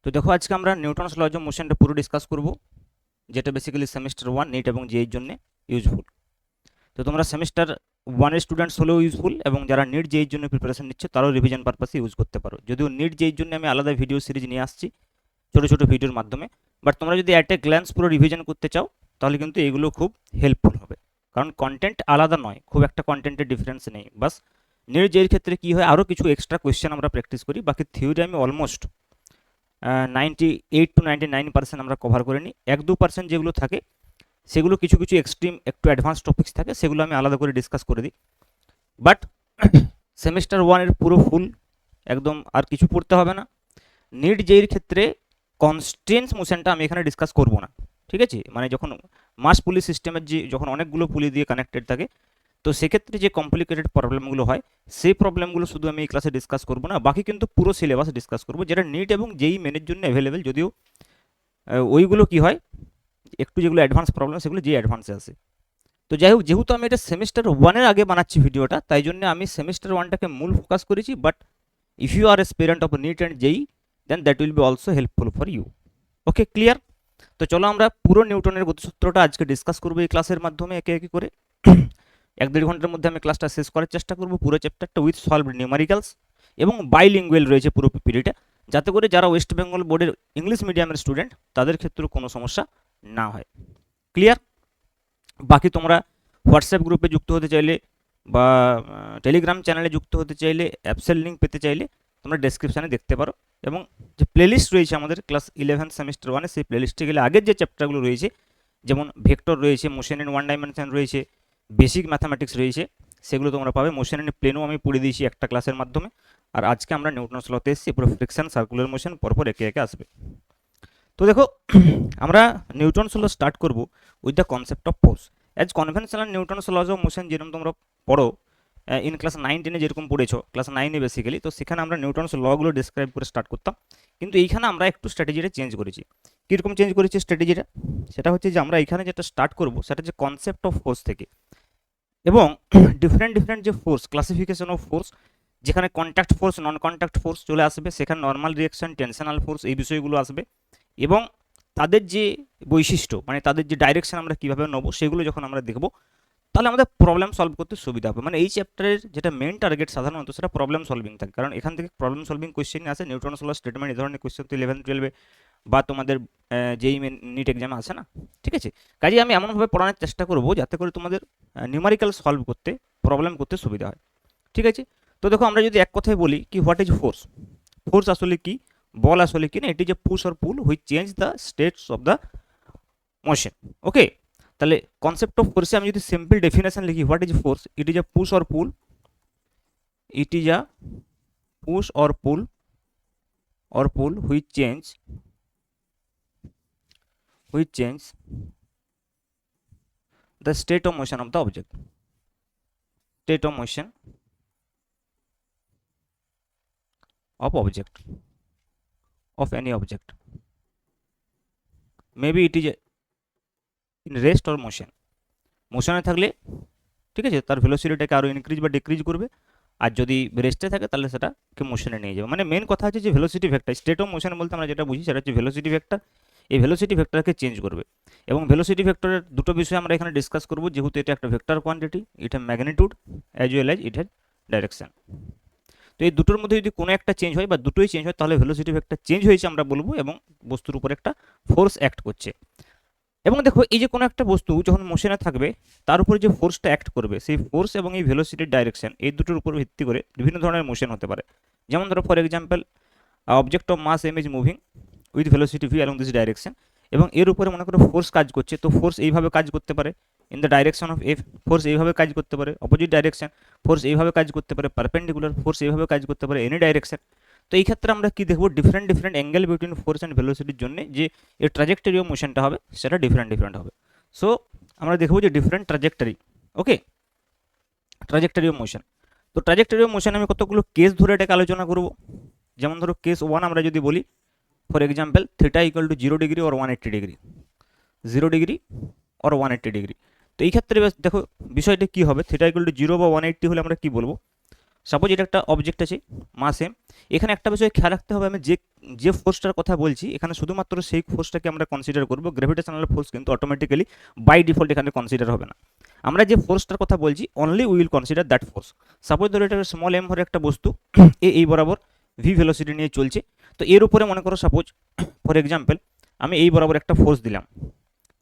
তো দেখো আজকে আমরা নিউটনস লজ অফ মোশনটা পুরো ডিসকাস করব, যেটা বেসিক্যালি সেমিস্টার 1 নিট এবং জেইর জন্য ইউজফুল। তো তোমরা সেমিস্টার 1 এর স্টুডেন্টস হলেও ইউজফুল, এবং যারা নিট জেইর জন্য প্রিপারেশন নিচ্ছে তারাও রিভিশন পারপাসে ইউজ করতে পারো। যদিও নিট জেইর জন্য আমি আলাদা ভিডিও সিরিজ নিয়ে আসছি ছোটো ছোটো ভিডিওর মাধ্যমে, বাট তোমরা যদি অ্যাট এ গ্ল্যান্স পুরো রিভিশন করতে চাও তাহলে কিন্তু এগুলো খুব হেল্পফুল হবে, কারণ কন্টেন্ট আলাদা নয়, খুব একটা কন্টেন্টের ডিফারেন্স নেই। বাস নিট জেইর ক্ষেত্রে কী হয়, আরও কিছু এক্সট্রা কোয়েশ্চেন আমরা প্র্যাকটিস করি, বাকি থিওরি আমি অলমোস্ট 98 to 99% আমরা কভার করে নিই। 1-2% যেগুলো থাকে সেগুলো কিছু কিছু এক্সট্রিম একটু অ্যাডভান্স টপিক্স থাকে, সেগুলো আমি আলাদা করে ডিসকাস করে দিই। বাট সেমিস্টার 1 এর পুরো ফুল একদম আর কিছু পড়তে হবে না। নিট জেইর ক্ষেত্রে কনস্টেন্স মোশনটা আমি এখানে ডিসকাস করব না, ঠিক আছে? মানে যখন মাস পুলি সিস্টেমের যে যখন অনেকগুলো পুলি দিয়ে কানেক্টেড থাকে, তো সেক্ষেত্রে যে কমপ্লিকেটেড প্রবলেমগুলো হয় সেই প্রবলেমগুলো শুধু আমি এই ক্লাসে ডিসকাস করবো না, বাকি কিন্তু পুরো সিলেবাস ডিসকাস করবো, যেটা নিট এবং জেই মেনের জন্য অ্যাভেলেবেল। যদিও ওইগুলো কি হয়, একটু যেগুলো অ্যাডভান্স প্রবলেম সেগুলো যে অ্যাডভান্সে আসে। তো যাই হোক, যেহেতু আমি এটা সেমিস্টার 1-এর আগে বানাচ্ছি ভিডিওটা, তাই জন্য আমি সেমিস্টার 1টাকে মূল ফোকাস করেছি। But if you are a student of NEET and JEE, then that will be also helpful for you. Okay, clear? তো চলো আমরা পুরো নিউটনের গতিসূত্রটা আজকে ডিসকাস করবো এই ক্লাসের মাধ্যমে একে একে করে। 1-1.5 ঘন্টার মধ্যে আমি ক্লাসটা শেষ করার চেষ্টা করবো, পুরো চ্যাপ্টারটা উইথ সলভড নিউমারিক্যালস, এবং বাইলিঙ্গুয়াল রয়েছে পুরো পিরিয়ডটা, যাতে করে যারা ওয়েস্ট বেঙ্গল বোর্ডের ইংলিশ মিডিয়ামের স্টুডেন্ট তাদের ক্ষেত্রেও কোনো সমস্যা না হয়। ক্লিয়ার? বাকি তোমরা হোয়াটসঅ্যাপ গ্রুপে যুক্ত হতে চাইলে বা টেলিগ্রাম চ্যানেলে যুক্ত হতে চাইলে, অ্যাপসের লিঙ্ক পেতে চাইলে তোমরা ডেসক্রিপশানে দেখতে পারো। এবং যে প্লেলিস্ট রয়েছে আমাদের ক্লাস 11 সেমিস্টার 1-এ, সেই প্লেলিস্টে গেলে আগের যে চ্যাপ্টারগুলো রয়েছে, যেমন ভেক্টর রয়েছে, মোশন ইন ওয়ান ডাইমেনশন রয়েছে, বেসিক ম্যাথামেটিক্স রয়েছে, সেগুলো তোমরা পাবে। মোশন ইন প্লেনও আমি পড়ে দিয়েছি একটা ক্লাসের মাধ্যমে। আর আজকে আমরা নিউটনস লতে এসেছি, পুরো ফ্রিকশন, সার্কুলার মোশন পরপর একে একে আসবে। তো দেখো, আমরা নিউটনস ল স্টার্ট করব with the concept of force. As conventional Newton's lodge of motion যেরকম তোমরা পড়ো ইন ক্লাস 9-10-এ, যেরকম পড়েছো ক্লাস 9-এ বেসিক্যালি, তো সেখানে আমরা নিউটনস লগুলো ডিসক্রাইব করে স্টার্ট করতাম। কিন্তু এইখানে আমরা একটু স্ট্র্যাটেজিটা চেঞ্জ করেছি। কীরকম চেঞ্জ করেছি স্ট্র্যাটেজিটা? সেটা হচ্ছে যে আমরা এখানে যেটা স্টার্ট করব সেটা হচ্ছে কনসেপ্ট অফ ফোর্স থেকে, এবং ডিফারেন্ট ডিফারেন্ট যে ফোর্স, ক্লাসিফিকেশন অফ ফোর্স, যেখানে কন্ট্যাক্ট ফোর্স, নন কন্ট্যাক্ট ফোর্স চলে আসবে, সেখানে নর্মাল রিয়াকশন, টেনশনাল ফোর্স, এই বিষয়গুলো আসবে, এবং তাদের যে বৈশিষ্ট্য, মানে তাদের যে ডাইরেকশন আমরা কীভাবে নেবো, সেগুলো যখন আমরা দেখব, তাহলে আমাদের প্রবলেম সলভ করতে সুবিধা হবে। মানে এই চ্যাপ্টারের যেটা মেন টার্গেট সাধারণত সেটা প্রবলেম সলভিং থাকে, কারণ এখান থেকে প্রবলেম সলভিং কোয়েশ্চেন আসে। নিউটনস ল স্টেটমেন্ট এই ধরনের কোয়েশ্চেন তো 11-12 বা তোমাদের যেই নিট এক্সামে আসে না, ঠিক আছে? কাজে আমি এমনভাবে পড়ানোর চেষ্টা করব যাতে করে তোমাদের নিউমারিক্যাল সলভ করতে, প্রবলেম করতে সুবিধা হয়, ঠিক আছে? তো দেখো, আমরা যদি এক কথায় বলি কি হোয়াট ইজ ফোর্স, ফোর্স আসলে কি, বল আসলে কি না, এটি যে push or pull which change the states of the motion. Okay, তাহলে কনসেপ্ট অফ ফোর্সে আমি যদি সিম্পল ডেফিনেশন লিখি, what is force, it is a push or pull, it is a push or pull which change the state of motion of the object, state of motion of object, of any object, maybe it is in rest or motion, মোশনে থাকলে, ঠিক আছে, তার ভেলোসিটিটাকে আরও increase বা decrease করবে, আর যদি রেস্টে থাকে তাহলে সেটাকে মোশনে নিয়ে যাবে। মানে মেন কথা হচ্ছে যে velocity vector, state of motion বলতে আমরা যেটা বুঝি সেটা হচ্ছে ভেলোসিটি ভেক্টর, এই ভেলোসিটি ভেক্টরকে চেঞ্জ করবে। এবং ভেলোসিটি ভেক্টরের দুটো বিষয় আমরা এখানে ডিসকাস করব, যেহেতু এটা একটা vector quantity, it have magnitude as well as it has direction. তো এই দুটোর মধ্যে যদি কোনো একটা চেঞ্জ হয় বা দুটোই চেঞ্জ হয়, তাহলে ভেলোসিটি ভেক্টর চেঞ্জ হয়েছে আমরা বলবো, এবং বস্তুর উপর একটা ফোর্স অ্যাক্ট করছে। এবং দেখো, এই যে কোনো একটা বস্তু যখন মোশনে থাকবে, তার উপরে যে ফোর্সটা অ্যাক্ট করবে, সেই ফোর্স এবং এই ভেলোসিটির ডাইরেকশন, এই দুটোর উপর ভিত্তি করে বিভিন্ন ধরনের মোশন হতে পারে। যেমন ধরো, for example, object of mass M is moving with velocity V along this direction, এবং এর উপরে মনে করো ফোর্স কাজ করছে, তো ফোর্স এইভাবে কাজ করতে পারে in the direction of F, force এইভাবে কাজ করতে পারে অপোজিট ডাইরেকশন, ফোর্স এইভাবে কাজ করতে পারে পারপেন্ডিকুলার, ফোর্স এইভাবে কাজ করতে পারে এনি ডাইরেকশন। তো এই ক্ষেত্রে আমরা কি দেখবো, different different angle between force and ভেলোসিটির জন্য যে এর ট্রাজেক্টরি অফ মোশনটা হবে সেটা ডিফারেন্ট ডিফারেন্ট হবে। সো আমরা দেখবো যে different trajectory, okay, trajectory of motion. তো ট্রাজেক্টরি অফ মোশন আমি কতগুলো কেস ধরে এটাকে আলোচনা করব। যেমন ধরো, কেস 1 আমরা যদি বলি, for example, theta equal to 0 degree or 180 degree, 0 degree or 180 degree. তো এই ক্ষেত্রে দেখো বিষয়টা কি হবে, থিটা ইকুয়াল টু 0 বা 180 হলে আমরা কি বলবো, সাপোজ এটা একটা অবজেক্ট আছে মাস এম, এখানে একটা বিষয় খেয়াল রাখতে হবে, আমি যে যে ফোর্সটার কথা বলছি এখানে শুধুমাত্র সেই ফোর্সটাকে আমরা কনসিডার করব, গ্র্যাভিটেশনাল ফোর্স কিন্তু অটোমেটিক্যালি বাই ডিফল্ট এখানে কনসিডার হবে না। আমরা যে ফোর্সটার কথা বলছি only will consider that force. Suppose ধরো এটা স্মল এম ভরে একটা বস্তু এই বরাবর ভি ভেলোসিটি নিয়ে চলছে, তো এর উপরে মনে করো সাপোজ ফর এক্সাম্পল আমি এই বরাবর একটা ফোর্স দিলাম,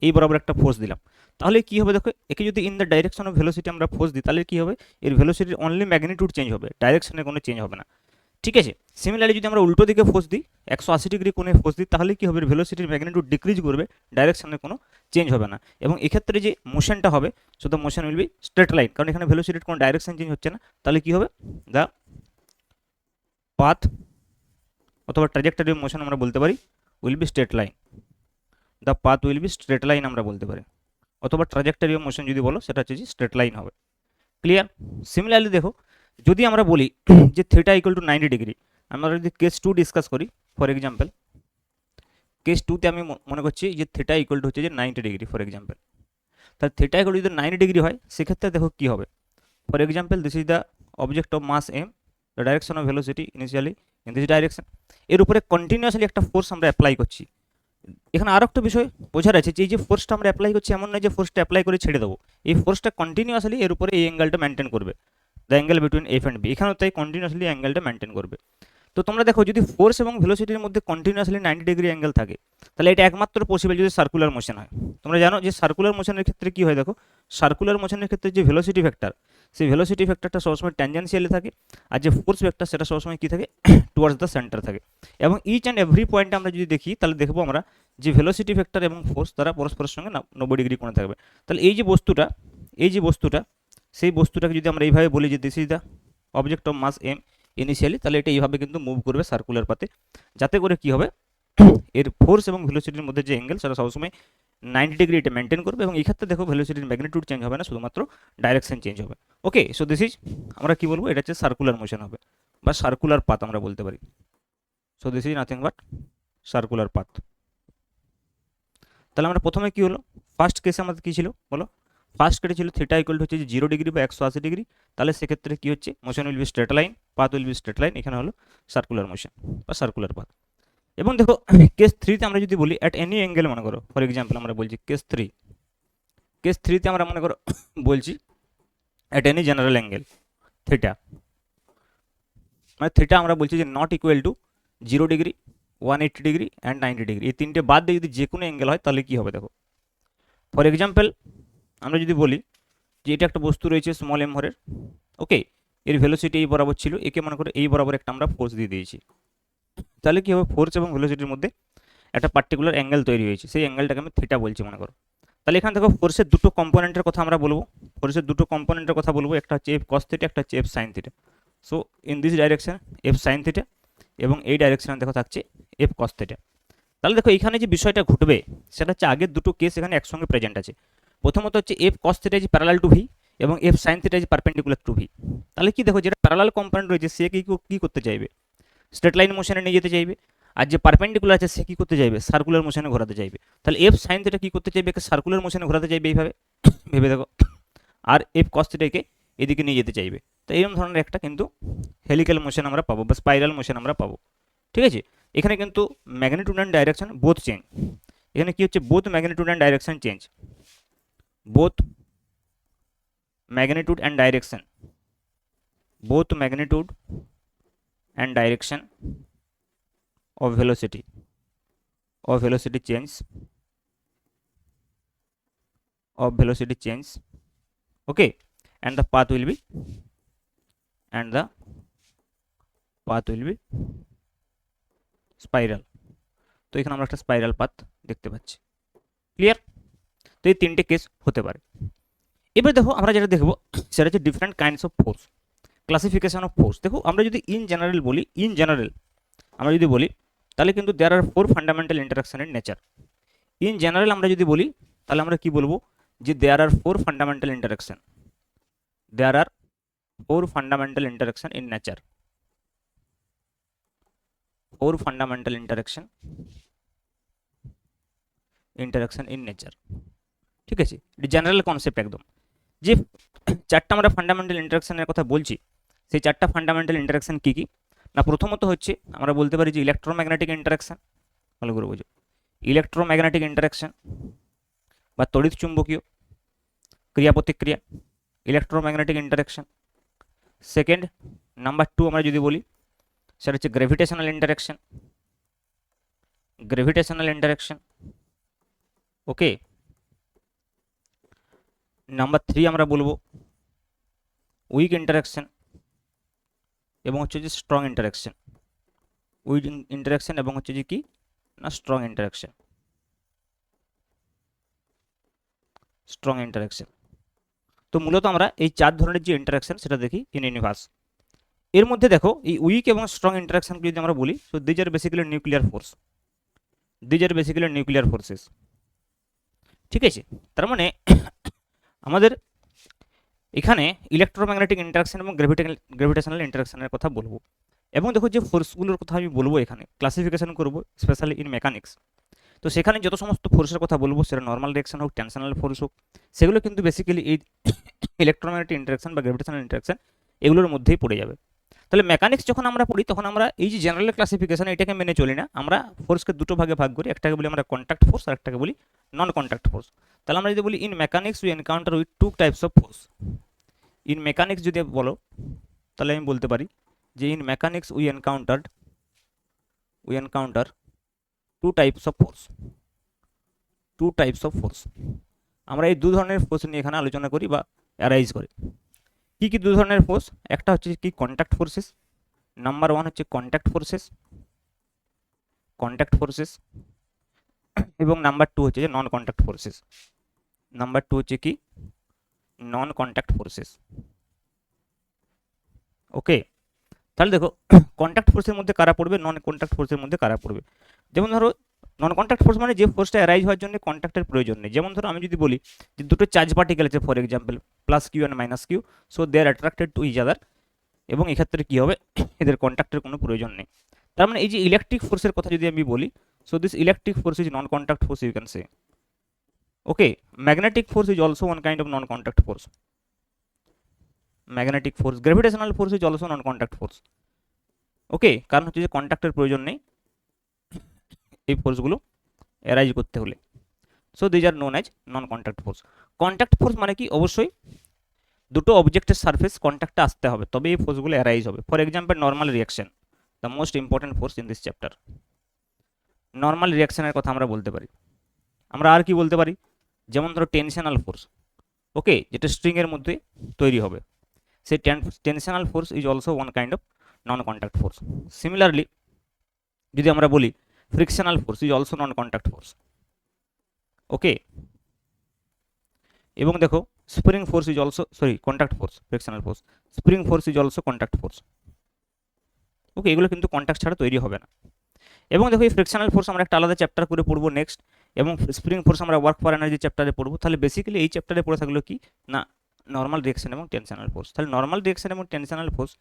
এই বরাবর একটা ফোর্স দিলাম, তাহলে কি হবে দেখো, একে যদি in the direction of velocity আমরা ফোর্স দিই তাহলে কি হবে, এর ভেলোসিটির অনলি ম্যাগনিটিউড চেঞ্জ হবে, ডাইরেকশনের কোনো চেঞ্জ হবে না। ঠিক আছে, সিমিলারলি যদি আমরা উল্টো দিকে ফোর্স দিই, 180 ডিগ্রি কোণে ফোর্স দিই, তাহলে কি হবে, ভেলোসিটির ম্যাগনিটিউড ডিক্রিজ করবে, ডাইরেকশনের কোনো চেঞ্জ হবে না। এবং এক্ষেত্রে যে মোশনটা হবে, so the motion will be straight line, কারণ এখানে ভেলোসিটির কোনো ডাইরেকশন চেঞ্জ হচ্ছে না। তাহলে কি হবে, দ্য পাথ অথবা ট্র্যাজেক্টরি অফ মোশন আমরা বলতে পারি will be straight line, the path will be straight line আমরা বলতে পারি, অথবা ট্র্যাজেক্টরি অফ মোশন যদি বলো সেটা হচ্ছে যে স্ট্রেট লাইন হবে। ক্লিয়ার? সিমিলারলি দেখো, যদি আমরা বলি যে থিটা ইকুয়াল টু 90 ডিগ্রি, আমরা যদি কেস 2 ডিসকাস করি, ফর এক্সাম্পল কেস 2তে আমি মনে করছি যে থিটা ইকুয়াল টু হচ্ছে যে 90 ডিগ্রি ফর এক্সাম্পল, তাহলে থিটা ইকুয়াল টু যদি 90 ডিগ্রি হয় সেক্ষেত্রে দেখো কী হবে, for example this is the object of mass M, the direction of velocity initially in this direction, এর উপরে কন্টিনিউয়াসলি একটা ফোর্স আমরা অ্যাপ্লাই করছি। এখানে আরও একটা বিষয় বোঝার আছে, যে এই যে ফোর্সটা আমরা অ্যাপ্লাই করছি এমন নয় যে ফোর্সটা অ্যাপ্লাই করে ছেড়ে দেবো, এই ফোর্সটা কন্টিনিউয়াসলি এর উপরে এই অ্যাঙ্গেলটা মেনটেন করবে, the angle between F and B, এখানেও তাই কন্টিনিউয়াসলি অ্যাঙ্গেলটা মেনটেন করবে। তো তোমরা দেখো যদি ফোর্স এবং ভেলোসিটির মধ্যে কন্টিনিউয়াসলি 90 ডিগ্রি অ্যাঙ্গেল থাকে, তাহলে এটা একমাত্র পসিবল যদি সার্কুলার মোশন হয়। তোমরা জানো যে সার্কুলার মোশনের ক্ষেত্রে কি হয়, দেখো সার্কুলার মোশনের ক্ষেত্রে যে ভেলোসিটি ভেক্টর, সেই ভেলোসিটি ভেক্টরটা সবসময় ট্যানজেন্সিয়ালি থাকে, আর যে ফোর্স ভেক্টর সেটা সবসময় কী থাকে, টুয়ার্ডস দ্য সেন্টার থাকে। এবং ইচ অ্যান্ড এভরি পয়েন্টে আমরা যদি দেখি তাহলে দেখবো আমরা যে ভেলোসিটি ভেক্টর এবং ফোর্স তারা পরস্পরের সঙ্গে 90 ডিগ্রি কোণে থাকবে। তাহলে এই যে বস্তুটা সেই বস্তুটাকে যদি আমরা এইভাবে বলি যে this is the object of mass M initially, তাহলে এটা এইভাবে কিন্তু মুভ করবে সার্কুলার পাতে, যাতে করে কি হবে, এর ফোর্স এবং ভেলোসিটির মধ্যে যে অ্যাঙ্গেল সেটা সবসময় 90 ডিগ্রি এটা মেনটেন করবে। এবং এই ক্ষেত্রে দেখো ভেলোসিটির ম্যাগনিটিউড চেঞ্জ হবে না, শুধুমাত্র ডাইরেকশন চেঞ্জ হবে। ওকে, সো দিস ইজ আমরা কি বলবো, এটা হচ্ছে সার্কুলার মোশন হবে বা সার্কুলার পাথ আমরা বলতে পারি। So this is nothing but circular path. তাহলে আমরা প্রথমে কি হলো, ফার্স্ট কেসে আমাদের কী ছিল বলো, ফার্স্ট কেটে ছিল থিটা ইকুয়াল টু হচ্ছে যে 0 ডিগ্রি বা 180 ডিগ্রি, তাহলে সেক্ষেত্রে কী হচ্ছে, motion will be straight line, path will be straight line, এখানে হলো সার্কুলার মোশন বা সার্কুলার পাথ। এবং দেখো কেস 3তে আমরা যদি বলি অ্যাট এনি অ্যাঙ্গেল, মনে করো ফর এক্সাম্পল আমরা বলছি কেস 3তে আমরা মনে করো বলছি at any general angle theta, মানে থিটা আমরা বলছি যে not equal to 0 degree, 180 degree and 90 degree, এই তিনটে বাদ দিয়ে যদি যে কোনো অ্যাঙ্গেল হয় তাহলে কী হবে দেখো, ফর এক্সাম্পল আমরা যদি বলি যে এটা একটা বস্তু রয়েছে স্মল এম ভরের, ওকে, এর ভেলোসিটি এই বরাবর ছিল, একে মনে করে এই বরাবর একটা আমরা ফোর্স দিয়ে দিয়েছি, তাহলে কী হবে, ফোর্স এবং ভেলোসিটির মধ্যে একটা পার্টিকুলার অ্যাঙ্গেল তৈরি হয়েছে, সেই অ্যাঙ্গেলটাকে আমি থিটা বলছি মনে করো। তাহলে এখানে দেখো ফোর্সের দুটো কম্পোনেন্টের কথা আমরা বলবো, একটা হচ্ছে এফ কস থিটা, একটা হচ্ছে F sine theta. So in this direction F sine theta, এবং এই ডাইরেকশনে দেখো থাকছে এফ কস থিটা। তাহলে দেখো এখানে যে বিষয়টা ঘটবে সেটা হচ্ছে আগের দুটো কেস এখানে একসঙ্গে প্রেজেন্ট আছে। প্রথমত হচ্ছে F cos theta is parallel to V এবং F sine theta is perpendicular to V. তাহলে কি দেখো, যেটা প্যারালাল কম্পোনেন্ট রয়েছে সে কি করতে চাইবে, স্ট্রেট লাইন মোশনে নিয়ে যেতে চাইবে, আর যে পারপেন্ডিকুলার আছে সে কি করতে চাইবে, সার্কুলার মোশনে ঘোরাতে চাইবে। তাহলে এফ সাইন থিটা কি করতে চাইবে, সার্কুলার মোশনে ঘোরাতে চাইবে এইভাবে ভেবে দেখো, আর এফ কস থিটাকে এদিকে নিয়ে যেতে চাইবে। তো এরকম ধরনের একটা কিন্তু হেলিক্যাল মোশন আমরা পাবো বা স্পাইরাল মোশন আমরা পাবো। ঠিক আছে, এখানে কিন্তু magnitude and direction both change, এখানে কি হচ্ছে, both magnitude and direction change, both magnitude and direction of velocity change okay, and the path will be spiral. তো এখানে আমরা একটা স্পাইরাল পাথ দেখতে পাচ্ছি। ক্লিয়ার? তো এই তিনটে কেস হতে পারে। এবার দেখো আমরা যেটা দেখবো সেটা হচ্ছে different kinds of force, classification of force. দেখো আমরা যদি ইন জেনারেল আমরা যদি বলি তাহলে কিন্তু দেয়ার আর 4 fundamental interaction in nature. In general আমরা যদি বলি তাহলে আমরা কি বলবো, যে দেয়ার আর 4 fundamental interaction in nature, 4 fundamental interaction in nature. ঠিক আছে, এটা জেনারেল কনসেপ্ট একদম, যে চারটা আমরা ফান্ডামেন্টাল ইন্টারাকশনের কথা বলছি সেই 4টা ফান্ডামেন্টাল ইন্টারাকশন কী কী? না প্রথমত হচ্ছে আমরা বলতে পারি যে ইলেকট্রোম্যাগনেটিক ইন্টারাকশন, ভালো করে বুঝো, ইলেকট্রোম্যাগনেটিক ইন্টারাকশন বা তড়িৎ চুম্বকীয় ক্রিয়া প্রতিক্রিয়া, ইলেকট্রোম্যাগনেটিক ইন্টারাকশন। সেকেন্ড নাম্বার 2 আমরা যদি বলি সেটা হচ্ছে গ্র্যাভিটেশনাল ইন্টারাকশন, গ্র্যাভিটেশনাল ইন্টারাকশন। ওকে, নাম্বার 3 আমরা বলবো উইক ইন্টারাকশন এবং হচ্ছে যে স্ট্রং ইন্টারাকশন, উইক ইন্টারাকশন এবং হচ্ছে যে কি না স্ট্রং ইন্টারাকশন, স্ট্রং ইন্টারাকশন। তো মূলত আমরা এই 4 ধরনের যে ইন্টারাকশন সেটা দেখি ইন ইউনিভার্স। এর মধ্যে দেখো এই উইক এবং স্ট্রং ইন্টারাকশনকে যদি আমরা বলি, so these are basically nuclear force, these are basically nuclear forces. ঠিক আছে, তার মানে আমাদের এখানে ইলেকট্রোম্যাগনেটিক ইন্টারাকশন এবং গ্র্যাভিটেশনাল ইন্টারাকশনের কথা বলবো। এবং দেখো যে ফোর্সগুলোর কথা আমি বলবো এখানে ক্লাসিফিকেশন করবো স্পেশালি ইন মেকানিক্স। তো সেখানে যত সমস্ত ফোর্সের কথা বলবো সেটা নর্মাল রিঅ্যাকশন হোক, টেনশনাল ফোর্স হোক, সেগুলো কিন্তু বেসিক্যালি এই ইলেকট্রোম্যাগনেটিক ইন্টারাকশন বা গ্র্যাভিটেশনাল ইন্টারাকশন এগুলোর মধ্যেই পড়ে যাবে। তাহলে মেকানিক্স যখন আমরা পড়ি তখন আমরা এই যে জেনারেল ক্লাসিফিকেশন এটাকে মেনে চলি না, আমরা ফোর্সকে দুটো ভাগে ভাগ করি, একটাকে বলি আমরা কন্ট্যাক্ট ফোর্স আর একটাকে বলি নন কন্ট্যাক্ট ফোর্স। তাহলে আমরা যদি বলি in mechanics we encounter with 2 types of force. In mechanics যদি বলো তাহলে আমি বলতে পারি যে in mechanics we encounter 2 types of force, 2 types of force. আমরা এই 2 ধরনের ফোর্স নিয়ে এখানে আলোচনা করি বা অ্যারাইজ করে। কি কি 2 ধরনের ফোর্স? একটা হচ্ছে কি কন্ট্যাক্ট ফোর্সেস, নাম্বার 1 হচ্ছে কন্ট্যাক্ট ফোর্সেস, কন্ট্যাক্ট ফোর্সেস, এবং নাম্বার 2 হচ্ছে যে নন কন্ট্যাক্ট ফোর্সেস, নাম্বার 2 হচ্ছে কি নন কন্ট্যাক্ট ফোর্সেস। ওকে, তাহলে দেখো কন্ট্যাক্ট ফোর্সের মধ্যে কারা পড়বে, নন কন্ট্যাক্ট ফোর্সের মধ্যে কারা পড়বে। যেমন ধরো নন কন্ট্যাক্ট ফোর্স মানে যে ফোর্সটা অ্যারাইজ হওয়ার জন্য কন্ট্যাক্টের প্রয়োজন নেই। যেমন ধরো আমি যদি বলি যে দুটো চার্জ পার্টিকেল আছে for example plus Q and minus Q, so they are attracted to each other, এবং এক্ষেত্রে কী হবে এদের কন্ট্যাক্টের কোনো প্রয়োজন নেই। তার মানে এই যে ইলেকট্রিক ফোর্সের কথা যদি আমি বলি, so this electric force is non contact force you can say. Okay, magnetic force is also one kind of non contact force, magnetic force, gravitational force is also non contact force. Okay, কারণ হচ্ছে যে কন্ট্যাক্টের প্রয়োজন নেই এই ফোর্সগুলো arise করতে হলে। So these are known as non contact force. Contact force মানে কি অবশ্যই দুটো অবজেক্টের সারফেস কন্ট্যাক্টে আসতে হবে তবে এই ফোর্সগুলো অ্যারাইজ হবে। For example normal reaction, the most important force in this chapter. Normal রিয়াকশনের কথা আমরা বলতে পারি। আমরা আর কি বলতে পারি, যেমন ধরো টেনশনাল ফোর্স, ওকে, যেটা স্ট্রিংয়ের মধ্যে তৈরি হবে, সেই tensional force is also one kind of non contact force. Similarly যদি আমরা বলি frictional force is also non contact force. Okay, এবং দেখো spring force is also contact force, frictional force, spring force is also contact force. Okay, এগুলো কিন্তু contact ছাড়া তৈরি হবে না। এবং দেখো এই ফ্রিকশনাল ফোর্স আমরা একটা আলাদা চ্যাপ্টার করে পড়বো নেক্সট, এবং স্প্রিং ফোর্স আমরা ওয়ার্ক ফর এনার্জি চ্যাপ্টারে পড়বো। তাহলে বেসিক্যালি এই চ্যাপ্টারে পড়ে থাকলো কি না নর্মাল রিঅ্যাকশন এবং টেনশনাল ফোর্স। তাহলে নর্মাল রিঅ্যাকশন এবং টেনশনাল ফোর্স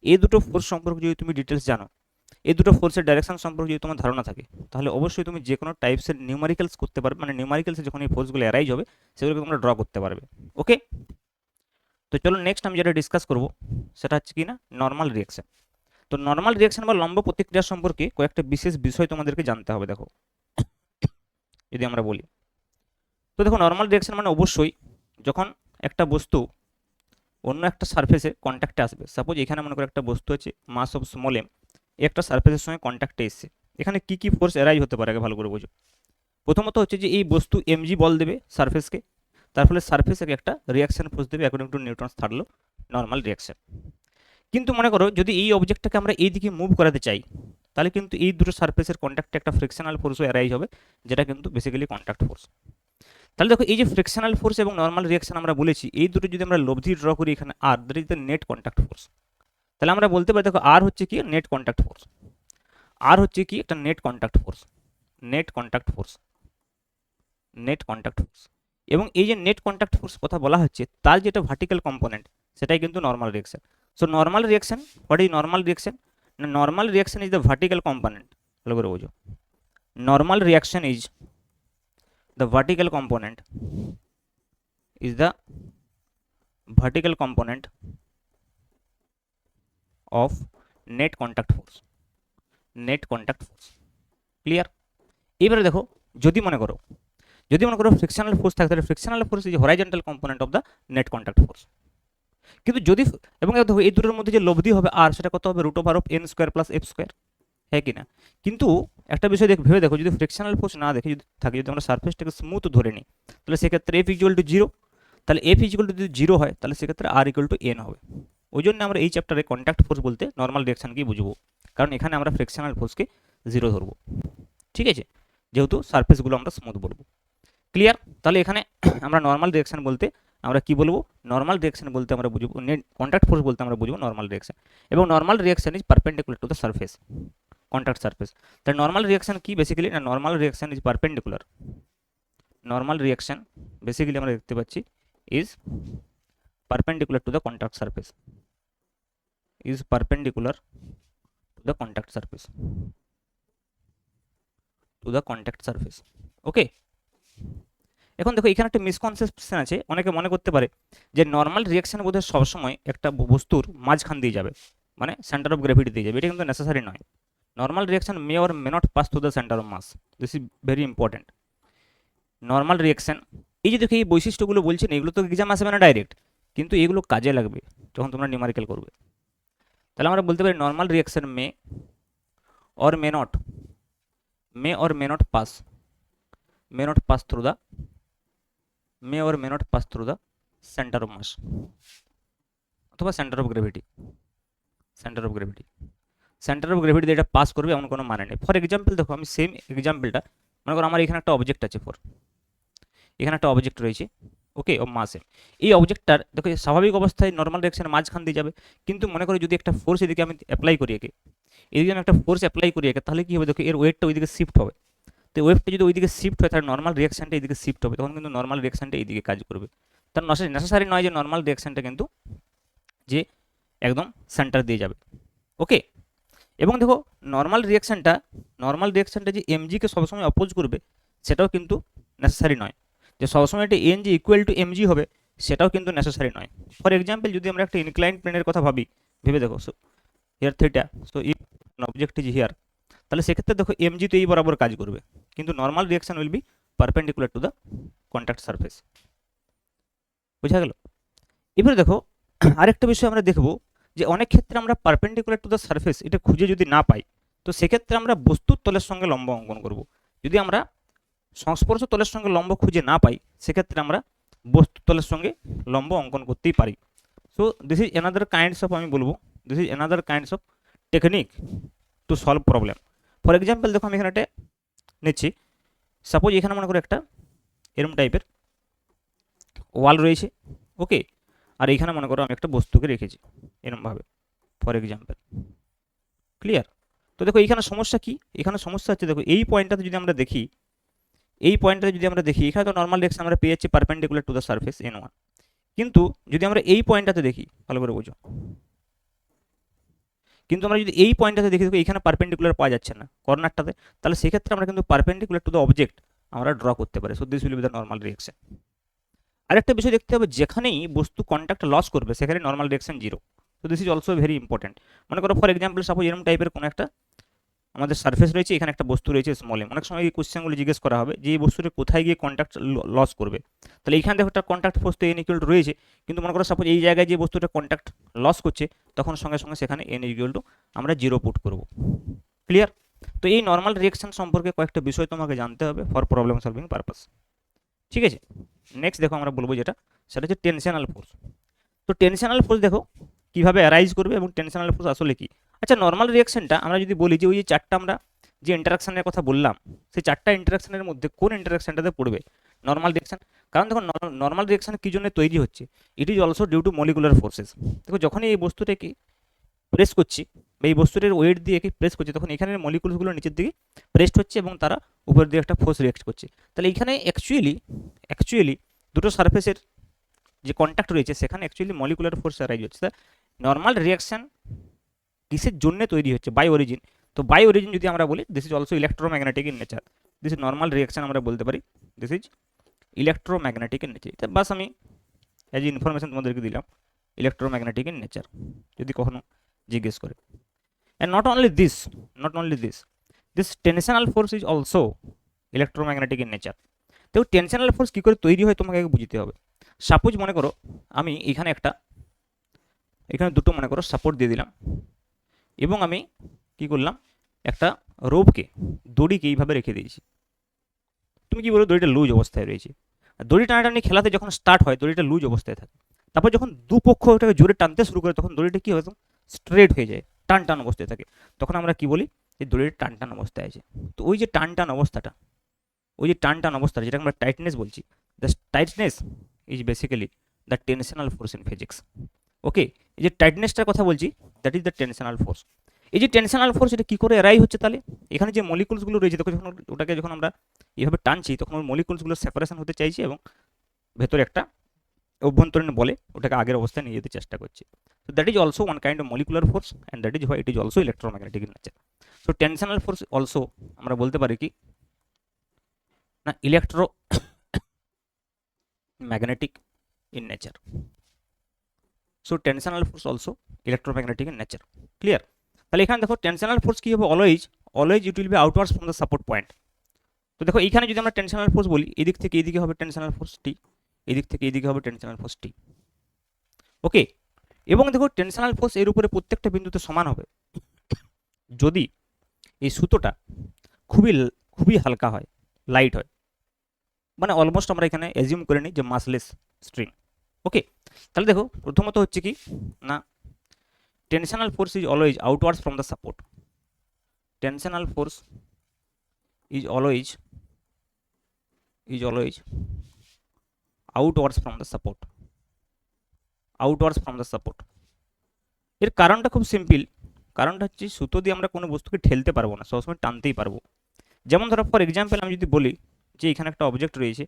এই দুটো ফোর্স সম্পর্কে যদি তুমি ডিটেলস জানো, এই দুটো ফোর্সের ডাইরেকশন সম্পর্কে যদি তোমার ধারণা থাকে, তাহলে অবশ্যই তুমি যে কোনো টাইপসের নিউমারিক্যালস করতে পারবে, মানে নিউমারিক্যালসে যখন এই ফোর্সগুলো অ্যারাইজ হবে সেগুলোকে তোমরা ড্র করতে পারবে। ওকে, তো চলো নেক্সট আমি যেটা ডিসকাস করবো সেটা হচ্ছে কি না নর্মাল রিঅ্যাকশন। তো নর্মাল রিঅ্যাকশন বা লম্ব প্রতিক্রিয়া সম্পর্কে কয়েকটা বিশেষ বিষয় তোমাদেরকে জানতে হবে। দেখো যদি আমরা বলি, তো দেখো নর্মাল রিঅ্যাকশন মানে অবশ্যই যখন একটা বস্তু অন্য একটা সারফেসে কন্ট্যাক্টে আসবে। সাপোজ এখানে মনে করো একটা বস্তু আছে মাস অফ স্মল এম, একটা সারফেসের সঙ্গে কন্ট্যাক্টে এসছে, এখানে কি কি ফোর্স অ্যারাইজ হতে পারে আগে ভালো করে বোঝো। প্রথমত হচ্ছে যে এই বস্তু এমজি বল দেবে সারফেসকে, তার ফলে সারফেসকে একটা রিয়াকশন ফোর্স দেবে according to Newton's third law, normal reaction. কিন্তু মনে করো যদি এই অবজেক্টটাকে আমরা এই দিকে মুভ করাতে চাই, তাহলে কিন্তু এই দুটো সারফেসের কন্ট্যাক্টে একটা ফ্রিকশনাল ফোর্সও অ্যারাইজ হবে, যেটা কিন্তু বেসিক্যালি কন্ট্যাক্ট ফোর্স। তাহলে দেখো এই যে ফ্রিকশনাল ফোর্স এবং নর্মাল রিয়াকশন আমরা বলেছি, এই দুটো যদি আমরা লব্ধি ড্র করি এখানে আর, that is the net contact force. তাহলে আমরা বলতে পারি দেখো আর হচ্ছে কি নেট কন্ট্যাক্ট ফোর্স, আর হচ্ছে কি একটা net contact force, net contact force, net contact force. এবং এই যে নেট কন্ট্যাক্ট ফোর্স কথা বলা হচ্ছে তার যেটা ভার্টিক্যাল কম্পোনেন্ট সেটাই কিন্তু normal reaction. So normal reaction, what is normal reaction? Normal reaction is the vertical component, ভালো করে বোঝো, normal reaction is the vertical component is the vertical component of net contact force, net contact force. Clear? এবারে দেখো, যদি মনে করো frictional force থাকে, তাহলে frictional force is horizontal component of the net contact force. কিন্তু যদি, এবং দেখো এই দুটোর মধ্যে যে লব্ধি হবে আর, সেটা কত হবে? Root over of N square plus F square, হ্যাঁ কি না? কিন্তু একটা বিষয় ভেবে দেখো, যদি ফ্রিকশনাল ফোর্স না দেখে যদি থাকে, যদি আমরা সারফেসটাকে স্মুথ ধরে নিই, তাহলে সেক্ষেত্রে এফ ইকুয়াল টু জিরো। তাহলে এফ ইকুয়াল টু যদি জিরো হয়, তাহলে সেক্ষেত্রে আর ইকুয়াল টু এন হবে। ওই জন্য আমরা এই চ্যাপ্টারে কন্ট্যাক্ট ফোর্স বলতে নর্মাল ডিরেকশনকেই বুঝবো, কারণ এখানে আমরা ফ্রিকশনাল ফোর্সকে জিরো ধরবো। ঠিক আছে? যেহেতু সারফেসগুলো আমরা স্মুথ বলবো। ক্লিয়ার? তাহলে এখানে আমরা নর্মাল ডিরেকশন বলতে আমরা কি বলবো? নর্মাল ডিরেকশন বলতে আমরা বুঝবো, নেট কন্ট্যাক্ট ফোর্স বলতে আমরা বুঝবো নর্মাল ডিরেকশন। এবং normal direction is perpendicular to the surface, contact surface. তাহলে নর্মাল রিয়াকশন কি বেসিক্যালি? না, normal reaction is perpendicular, normal reaction basically আমরা দেখতে পাচ্ছি is perpendicular to the contact surface, is perpendicular to the contact surface, to the contact surface. Okay, এখন দেখো এখানে একটা মিসকনসেপশন আছে, অনেকে মনে করতে পারে যে নর্মাল রিয়াকশন বোধহয় সবসময় একটা বস্তুর মাঝখান দিয়ে যাবে, মানে সেন্টার অফ গ্র্যাভিটি দিয়ে যাবে। এটা কিন্তু নেসেসারি নয়। Normal reaction may or may not pass through the centre of mass, this is very important. Normal reaction, এই যে দেখো এই বৈশিষ্ট্যগুলো বলছেন, এগুলো তো এক্সাম আসবে না ডাইরেক্ট, কিন্তু এগুলো কাজে লাগবে যখন তোমরা নিউমেরিক্যাল করবে। তাহলে আমরা বলতে পারি normal reaction may or may not, May or may not pass, May not pass through the, may or may not pass through the center of mass অথবা centre of gravity, centre of gravity, centre of gravity এটা pass করবে এমন কোনো মানে নেই। For example দেখো, আমি same এক্সাম্পলটা মনে করো, আমার এখানে একটা অবজেক্ট আছে, এখানে একটা অবজেক্ট রয়েছে, ওকে, ও মাস এম। এই অবজেক্টটার দেখো স্বাভাবিক অবস্থায় নর্মাল ডিরেকশনে মাঝখান দিয়ে যাবে, কিন্তু মনে করো যদি একটা ফোর্স এদিকে আমি অ্যাপ্লাই করি, এদিকে আমি একটা ফোর্স অ্যাপ্লাই করি, তাহলে কি হবে? দেখো এর ওয়েটটা ওইদিকে শিফট হবে। তো ওয়েভটা যদি ওইদিকে শিফট হয়, তাহলে নর্মাল রিয়াকশনটা এইদিকে শিফট হবে, তখন কিন্তু নর্মাল রিয়াকশনটা এইদিকে কাজ করবে। তার নেসেসারি নয় যে নর্মাল রিয়াকশনটা কিন্তু যে একদম সেন্টার দিয়ে যাবে। ওকে, এবং দেখো নর্মাল রিয়াকশনটা যে এমজিকে সবসময় অপোজ করবে, সেটাও কিন্তু নেসেসারি নয়। যে সবসময় একটা এনজি ইকুয়াল টু এমজি হবে, সেটাও কিন্তু নেসেসারি নয়। ফর এক্সাম্পল যদি আমরা একটা ইনক্লাইন্ড প্লেনের কথা ভাবি, ভেবে দেখো, so here theta, so if object is here, তাহলে সেক্ষেত্রে দেখো এমজি তো এই বরাবর কাজ করবে, কিন্তু normal reaction will be perpendicular to the contact surface. বুঝা গেল? এবারে দেখো আরেকটা বিষয় আমরা দেখব, যে অনেক ক্ষেত্রে আমরা পারপেন্ডিকুলার টু দ্য সারফেস এটা খুঁজে যদি না পাই, তো সেক্ষেত্রে আমরা বস্তুর তলের সঙ্গে লম্ব অঙ্কন করব। যদি আমরা সংস্পর্শ তলের সঙ্গে লম্ব খুঁজে না পাই, সেক্ষেত্রে আমরা বস্তুর তলের সঙ্গে লম্ব অঙ্কন করতেই পারি। So this is another kinds of, আমি বলবো this is another kinds of technique to solve problem. For example দেখো, আমি এখানে একটা নিচ্ছি, সাপোজ এখানে মনে করো একটা এরম টাইপের ওয়াল রয়েছে, ওকে, আর এইখানে মনে করো আমি একটা বস্তুকে রেখেছি এরমভাবে, ফর এক্সাম্পল। ক্লিয়ার? তো দেখো এইখানে সমস্যা কি? এখানে সমস্যা হচ্ছে, দেখো এই পয়েন্টটাতে যদি আমরা দেখি, এখানে তো নর্মাল ডিরেকশন আমরা পেয়ে যাচ্ছি perpendicular to the surface n1, কিন্তু যদি আমরা এই পয়েন্টটাতে দেখি, ভালো করে বুঝো, কিন্তু আমরা যদি এই পয়েন্টটাতে দেখি, দেখো এইখানে পারপেন্ডিকুলার পাওয়া যাচ্ছে না কর্নারটাতে, তাহলে সেক্ষেত্রে আমরা কিন্তু পারপেন্ডিকুলার টু দ্য অবজেক্ট আমরা ড্র করতে পারি। So this will be the normal direction. আরেকটা বিষয় দেখতে হবে, যেখানেই বস্তু কন্ট্যাক্ট লস করবে সেখানে নর্মাল ডিরেকশন জিরো। তো this is also very important. মনে করো ফর এক্সাম্পল, সাপোজ এরকম টাইপের কোনো একটা আমাদের সারফেস রয়েছে, এখানে একটা বস্তু রয়েছে স্মল এম। অনেক সময় এই কোশ্চেনগুলো জিজ্ঞেস করা হবে যে এই বস্তুটা কোথায় গিয়ে কন্ট্যাক্ট লস করবে। তাহলে এইখানে দেখো একটা কন্ট্যাক্ট ফোর্স তো এন ইকুয়াল টু রয়েছে, কিন্তু মনে করো সাপোজ এই জায়গায় যে বস্তুটা কন্ট্যাক্ট লস করছে, তখন সঙ্গে সঙ্গে সেখানে এন ইকুয়াল টু আমরা জিরো পুট করব। ক্লিয়ার? তো এই নর্মাল রিয়েকশন সম্পর্কে কয়েকটা বিষয় তোমাকে জানতে হবে ফর প্রবলেম সলভিং পারপাস। ঠিক আছে? নেক্সট দেখো আমরা বলবো যেটা, সেটা হচ্ছে টেনশনাল ফোর্স। তো টেনশনাল ফোর্স দেখো কীভাবে অ্যারাইজ করবে এবং টেনশনাল ফোর্স আসলে কি। আচ্ছা, নর্মাল রিয়াকশনটা আমরা যদি বলি যে ওই যে চারটা আমরা যে ইন্টারাকশনের কথা বললাম, সেই চারটা ইন্টারাকশনের মধ্যে কোন ইন্টারাকশনটাতে পড়বে নর্মাল রিয়াকশন? কারণ দেখো নর্মাল রিয়াকশন কী জন্য তৈরি হচ্ছে? It is also due to molecular forces. দেখো যখনই এই বস্তুটাকে প্রেস করছি বা এই বস্তুটার ওয়েট দিয়ে প্রেস করছি, তখন এখানের মলিকুলসগুলো নিচের দিকে প্রেসড হচ্ছে এবং তারা উপর দিয়ে একটা ফোর্স রিয়াক্ট করছে। তাহলে এখানে অ্যাকচুয়ালি দুটো সারফেসের যে কন্ট্যাক্ট রয়েছে, সেখানে অ্যাকচুয়ালি মলিকুলার ফোর্স অ্যারাইজ হচ্ছে। নর্মাল রিয়াকশন কিসের জন্য তৈরি হচ্ছে? By origin. তো বাই অরিজিন যদি আমরা বলি, this is also electromagnetic in nature. This is normal reaction আমরা বলতে পারি this is electromagnetic in nature. বাস আমি অ্যাজ ইনফরমেশন তোমাদেরকে দিলাম, ইলেকট্রোম্যাগনেটিক ইন নেচার। যদি কখনো জিজ্ঞেস করে। And not only this tensional force is also electromagnetic in nature. তো টেনশনাল ফোর্স কী করে তৈরি হয় তোমাকে আগে বুঝতে হবে। সাপোজ মনে করো আমি এখানে দুটো মনে করো সাপোর্ট দিয়ে দিলাম, এবং আমি কি করলাম, একটা রোপকে, দড়িকে এইভাবে রেখে দিয়েছি। তুমি কি বলো, দড়িটা লুজ অবস্থায় রয়েছে। দড়ি টানাটানি খেলাতে যখন স্টার্ট হয় দড়িটা লুজ অবস্থায় থাকে, তারপর যখন দুপক্ষ ওটাকে জোরে টানতে শুরু করে তখন দড়িটা কি হয়, স্ট্রেট হয়ে যায়, টান টান অবস্থায় থাকে। তখন আমরা কি বলি, যে দড়িটা টান টান অবস্থায় আছে। তো ওই যে টান টান অবস্থাটা, যেটা আমরা টাইটনেস বলছি, the tightness is basically the tensional force in physics. Okay, এই যে টাইটনেসটার কথা বলছি, that is the tensional force. এই যে টেনশনাল ফোর্স, এটা কী করে এরাই হচ্ছে, তাহলে এখানে যে মলিকুলসগুলো রয়েছে দেখো, যখন আমরা এইভাবে টানছি তখন ওই মলিকুলসগুলো সেপারেশন হতে চাইছে এবং ভেতরে একটা অভ্যন্তরীণ বলে ওটাকে আগের অবস্থায় নিয়ে যেতে চেষ্টা করছে। So that is also one kind of molecular force, and that is why it is also electromagnetic in nature. So tensional force also আমরা বলতে পারি কি না, electromagnetic in nature. So tensional force also electromagnetic in nature. Clear? তাহলে এখানে দেখো tensional force কী হবে, always it will be outwards from the support point. তো দেখো এইখানে যদি আমরা টেনশনাল ফোর্স বলি, এদিক থেকে এইদিকে হবে টেনশনাল ফোর্স টি, এদিক থেকে এইদিকে হবে টেনশনাল ফোর্স টি। ওকে, এবং দেখো টেনশনাল ফোর্স এর উপরে প্রত্যেকটা বিন্দুতে সমান হবে যদি এই সুতোটা খুবই খুবই হালকা হয়, লাইট হয়, মানে অলমোস্ট আমরা এখানে অ্যাজিউম করে নিই যে মাসলেস স্ট্রিং। ওকে, তাহলে দেখো প্রথমত হচ্ছে কি না, tensional force is always outwards from the support. Tensional force is always outwards from the support. এর কারণটা খুব সিম্পল। কারণটা হচ্ছে সুতো দিয়ে আমরা কোনো বস্তুকে ঠেলতে পারবো না, সবসময় টানতেই পারবো। যেমন ধরো ফর এক্সাম্পল আমি যদি বলি যে এখানে একটা অবজেক্ট রয়েছে,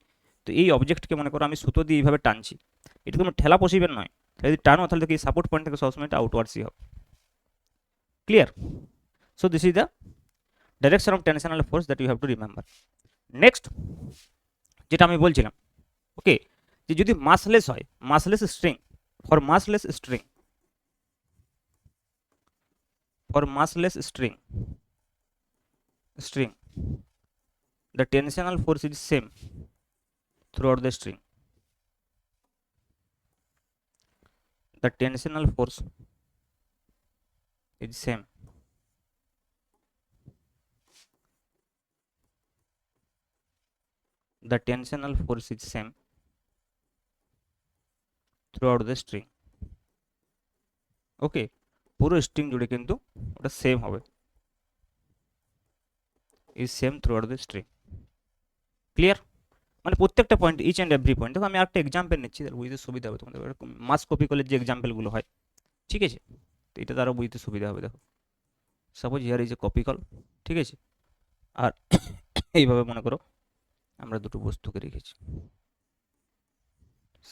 তো এই অবজেক্টকে মনে করো আমি সুতো দিয়ে এইভাবে টানছি, এটা তোমার ঠেলা পসিবল নয়। যদি টানো তাহলে দেখি সাপোর্ট পয়েন্ট থেকে সবসময় এটা আউটওয়ার্ডসই হবে। Clear? So this is the direction of tensional force that you have to remember. Next যেটা আমি বলছিলাম, ওকে, যে যদি মাসলেস হয়, massless string, for massless string, the tensional force is same throughout the string. The tensional force is same throughout the string. Okay, পুরো string জুড়ে কিন্তু ওটা সেম হবে, is same throughout the string. Clear? মানে প্রত্যেকটা point, each and every point. দেখো আমি একটা এক্সাম্পল নিচ্ছি, বুঝতে সুবিধা হবে তোমাদের, মাস কপি করলে যে এক্সাম্পলগুলো হয়, ঠিক আছে, তো এটা দ্বারা বুঝতে সুবিধা হবে। দেখো suppose here is a copy call, ঠিক আছে, আর এইভাবে মনে করো আমরা দুটো বস্তুকে রেখেছি,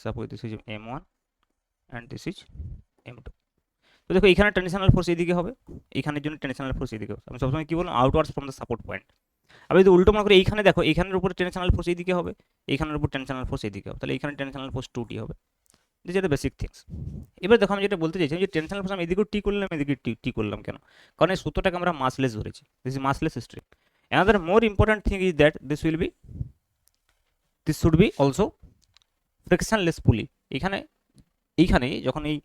suppose this is m1 and this is m2। তো দেখো এখানে টেনশনাল ফোর্স এদিকে হবে, এইখানের জন্য টেনশনাল ফোর্স এদিকে হবে। আমি সবসময় কি বললাম, outwards from the support point. আমি যদি উল্টো মনে করি, এইখানে দেখো এইখানের উপরে টেনশনাল ফোর্স এইদিকে হবে, এইখানের উপর টেনশনাল ফোর্স এইদিকে হবে, তাহলে এইখানে টেনশনাল ফোর্স 2t হবে। This is the basic things. এবার দেখো আমি যেটা বলতে চাইছি, যে টেনশনাল ফোর্স আমি এদিকেও টি করলাম, এদিকে টি করলাম কেন? কারণ এই সূত্রটাকে আমরা মাসলেস ধরেছি, this is massless string. Another more important thing is that this should be also frictionless pulley. এইখানে যখন এই